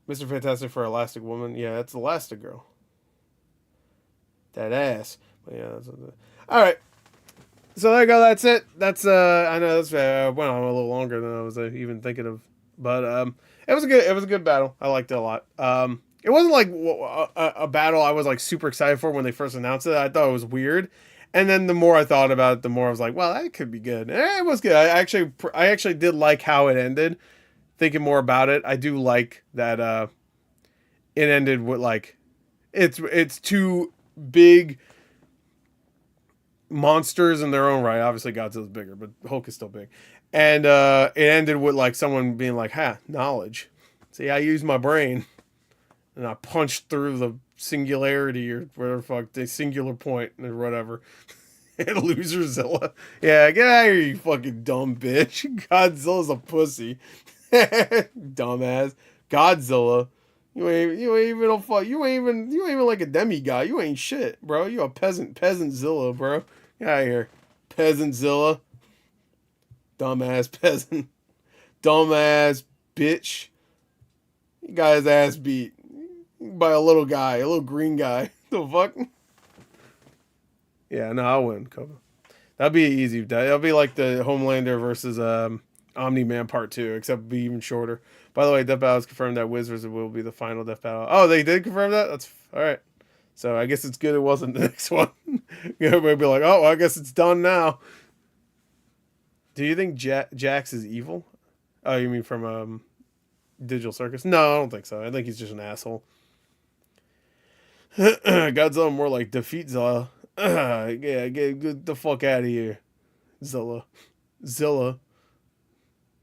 Mr. Fantastic for Elastic Woman. Yeah, that's Elastigirl. That ass. But yeah, all right. So there you go. That's it. That's I know that's went on a little longer than I was even thinking of, but it was a good battle. I liked it a lot. It wasn't like a battle I was like super excited for when they first announced it. I thought it was weird, and then the more I thought about it, the more I was like, well, that could be good. It was good. I actually did like how it ended. Thinking more about it, I do like that it ended with like it's two big monsters in their own right. Obviously Godzilla's bigger, but Hulk is still big. And it ended with like someone being like, knowledge. See, I used my brain and I punched through the singularity or whatever fuck, the singular point or whatever. And Loserzilla. Yeah, get out of here, you fucking dumb bitch. Godzilla's a pussy. Dumbass. Godzilla. You ain't even like a demigod. You ain't shit, bro. You a peasantzilla, bro. Get out of here. Peasantzilla. Dumbass peasant. Dumbass bitch. You got his ass beat by a little guy, a little green guy. The fuck? Yeah, no, I'll win, Koba. That'd be easy. That'll be like the Homelander versus Omni-Man Part 2, except be even shorter. By the way, Death Battle has confirmed that Wizards will be the final Death Battle. Oh, they did confirm that? That's all right. So I guess it's good it wasn't the next one. Everybody be like, oh, well, I guess it's done now. Do you think Jax is evil? Oh, you mean from Digital Circus? No, I don't think so. I think he's just an asshole. Godzilla more like Defeatzilla. Yeah, get the fuck out of here, Zilla.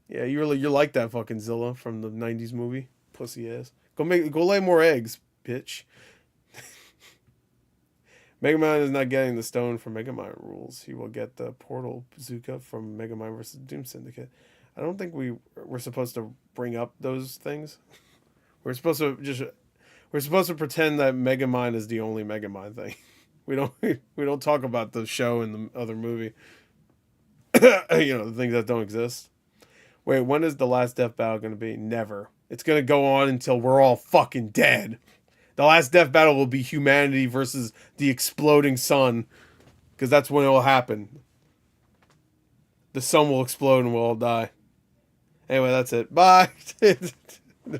Yeah, you're like that fucking Zilla from the '90s movie, pussy ass. Go lay more eggs, bitch. Megamind is not getting the stone from Megamind rules. He will get the portal bazooka from Megamind versus Doom Syndicate. I don't think we're supposed to bring up those things. We're supposed to pretend that Megamind is the only Megamind thing. We don't we don't talk about the show and the other movie. The things that don't exist. Wait, when is the last death battle going to be? Never. It's going to go on until we're all fucking dead. The last death battle will be humanity versus the exploding sun, because that's when it will happen. The sun will explode and we'll all die. Anyway, that's it. Bye. There's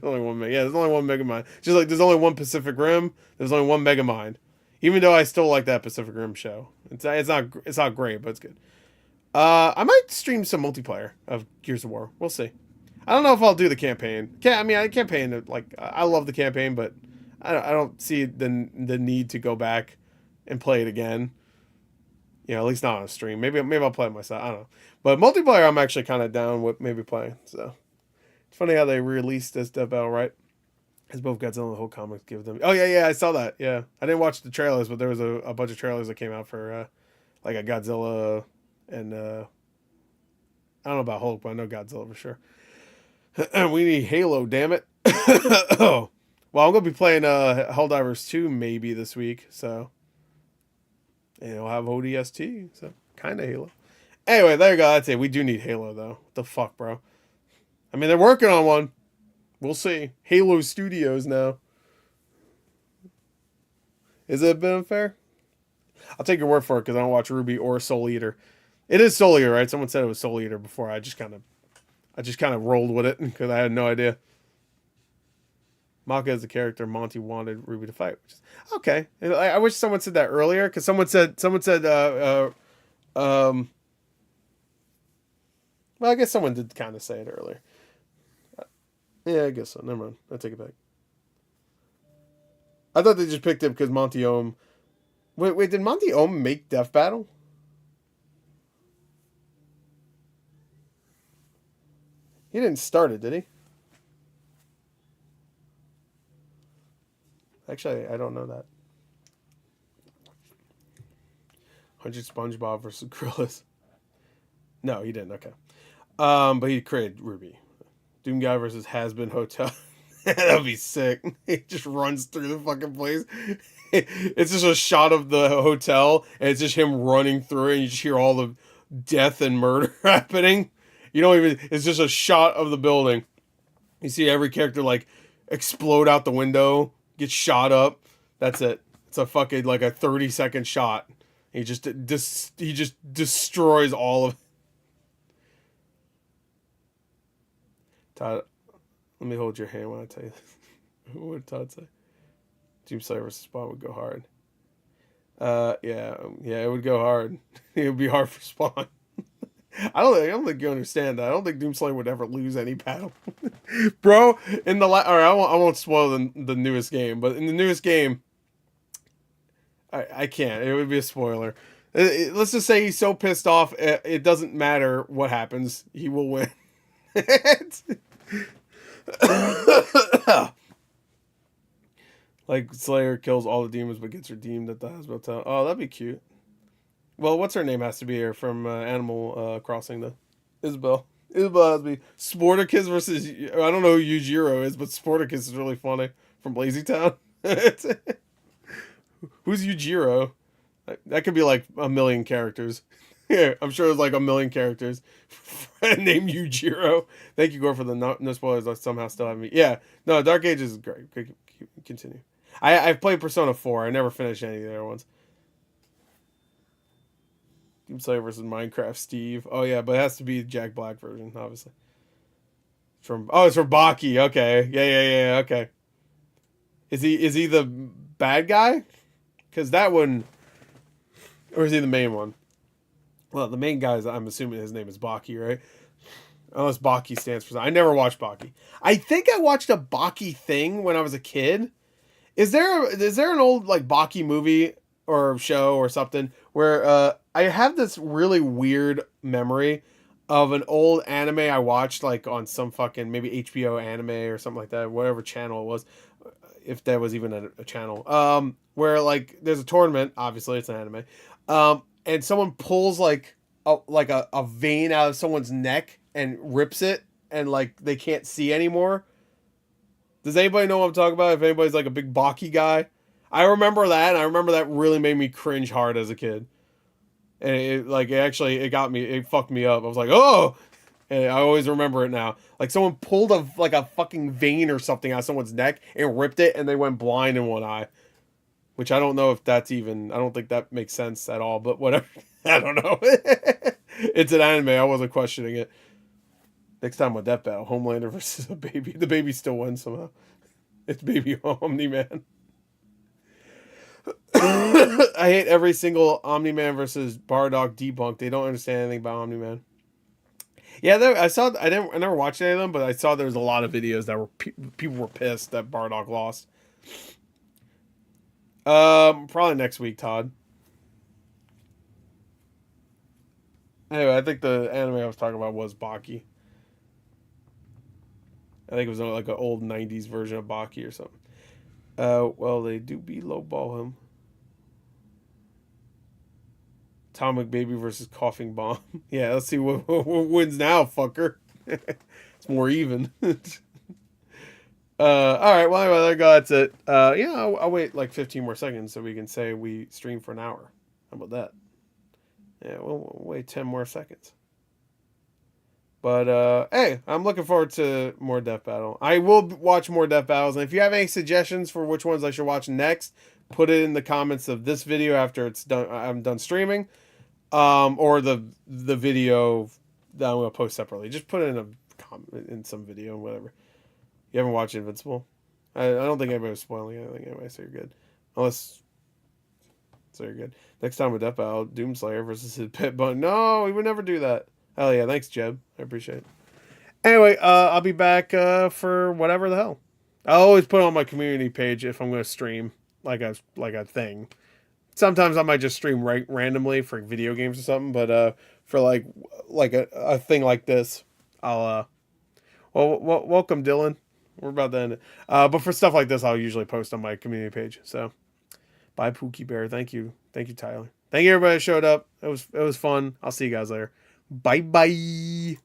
only one. There's only one Megamind. Just like there's only one Pacific Rim. There's only one Megamind. Even though I still like that Pacific Rim show, it's not great, but it's good. I might stream some multiplayer of Gears of War. We'll see. I don't know if I'll do the campaign. Campaign, like, I love the campaign, but I don't see the need to go back and play it again. At least not on a stream. Maybe I'll play it myself. I don't know. But multiplayer, I'm actually kind of down with maybe playing. So it's funny how they released this Death Battle, right? As both Godzilla and the whole comics give them. Oh yeah, I saw that. Yeah, I didn't watch the trailers, but there was a bunch of trailers that came out for like a Godzilla and I don't know about Hulk, but I know Godzilla for sure. We need Halo, damn it. Oh, well, I'm gonna be playing Helldivers 2 maybe this week, so and it'll have ODST, so kind of Halo. Anyway, there you go. That's it. We do need Halo though. What the fuck, bro? I mean, they're working on one. We'll see. Halo Studios now. Is it a bit unfair? I'll take your word for it because I don't watch Ruby or Soul Eater. It is Soul Eater, right? Someone said it was Soul Eater before. I just kind of rolled with it because I had no idea. Maka is the character Monty wanted Ruby to fight. Which is, okay. I wish someone said that earlier because someone said well, I guess someone did kind of say it earlier. Yeah, I guess so. Never mind. I take it back. I thought they just picked it because Monty Ohm. Wait, did Monty Ohm make Death Battle? He didn't start it, did he? Actually, I don't know that. 100 SpongeBob versus Gorillas. No, he didn't. Okay. But he created Ruby. Doom Guy versus Has-Been Hotel. That'd be sick. He just runs through the fucking place. It's just a shot of the hotel, and it's just him running through it, and you just hear all the death and murder happening. It's just a shot of the building. You see every character, like, explode out the window, get shot up. That's it. It's a fucking, like, a 30-second shot. He just destroys all of it. Todd, let me hold your hand when I tell you this. What did Todd say? Doomslayer versus Spawn would go hard. Yeah, it would go hard. It would be hard for Spawn. I don't think you understand that. I don't think Doomslayer would ever lose any battle, bro. In the I won't spoil the newest game, but in the newest game, I can't. It would be a spoiler. Let's just say he's so pissed off, it doesn't matter what happens. He will win. Like Slayer kills all the demons but gets redeemed at the Hasbro Town. Oh, that'd be cute. Well, what's her name has to be here from Animal Crossing, though? Isabel. Isabel has to be Sporticus versus... I don't know who Yujiro is, but Sporticus is really funny. From Lazy Town. Who's Yujiro? That could be like a million characters. Yeah, I'm sure there's like a million characters named Yujiro. Thank you, Gore, for the no spoilers. I somehow still have me. Yeah, no, Dark Ages is great. Continue. I've played Persona 4. I never finished any of the other ones. Doomslayer versus Minecraft Steve. Oh yeah, but it has to be the Jack Black version, obviously. It's from Baki. Okay, yeah. Okay. Is he the bad guy? Because that one, or is he the main one? Well, the main guy is, I'm assuming his name is Baki, right? Unless Baki stands for something. I never watched Baki. I think I watched a Baki thing when I was a kid. Is there an old like Baki movie or show or something where I have this really weird memory of an old anime I watched like on some fucking maybe HBO anime or something like that, whatever channel it was, if that was even a channel, where like there's a tournament, obviously it's an anime, and someone pulls like a vein out of someone's neck and rips it, and like they can't see anymore. Does anybody know what I'm talking about? If anybody's like a big Baki guy, I remember that, and I remember that really made me cringe hard as a kid. And it got me, it fucked me up. I was like, oh! And I always remember it now. Like someone pulled a fucking vein or something out of someone's neck and ripped it, and they went blind in one eye. Which I don't know if that's even, I don't think that makes sense at all, but whatever. I don't know. It's an anime. I wasn't questioning it. Next time with Death Battle, Homelander versus a baby. The baby still wins somehow. It's baby Omni-Man. I hate every single Omni-Man versus Bardock debunk. They don't understand anything about Omni-Man. Yeah, I never watched any of them, but I saw there was a lot of videos that were people were pissed that Bardock lost. Probably next week, Todd. Anyway, I think the anime I was talking about was Baki. I think it was like an old 90s version of Baki or something. Well, they do be lowball him. Atomic Baby versus Coughing Bomb. Yeah, let's see what wins now, fucker. It's more even. Alright, well, anyway, there you go. That's it. Yeah, I'll wait like 15 more seconds so we can say we stream for an hour. How about that? Yeah, we'll wait 10 more seconds. But, hey, I'm looking forward to more Death Battle. I will watch more Death Battles, and if you have any suggestions for which ones I should watch next, put it in the comments of this video after it's done. I'm done streaming, or the video that I'm gonna post separately. Just put it in a comment in some video, whatever. You haven't watched Invincible? I don't think anybody was spoiling anything anyway, so you're good. So you're good. Next time with Death Battle, Doomslayer versus his pit button. No, we would never do that. Hell yeah, thanks, Jeb. I appreciate it. Anyway, I'll be back for whatever the hell. I'll always put it on my community page if I'm going to stream like a thing. Sometimes I might just stream randomly for video games or something, but for like a thing like this, I'll welcome Dylan. We're about to end it. But for stuff like this, I'll usually post on my community page. So, bye, Pookie Bear. Thank you, Tyler. Thank you, everybody that showed up. It was fun. I'll see you guys later. Bye bye.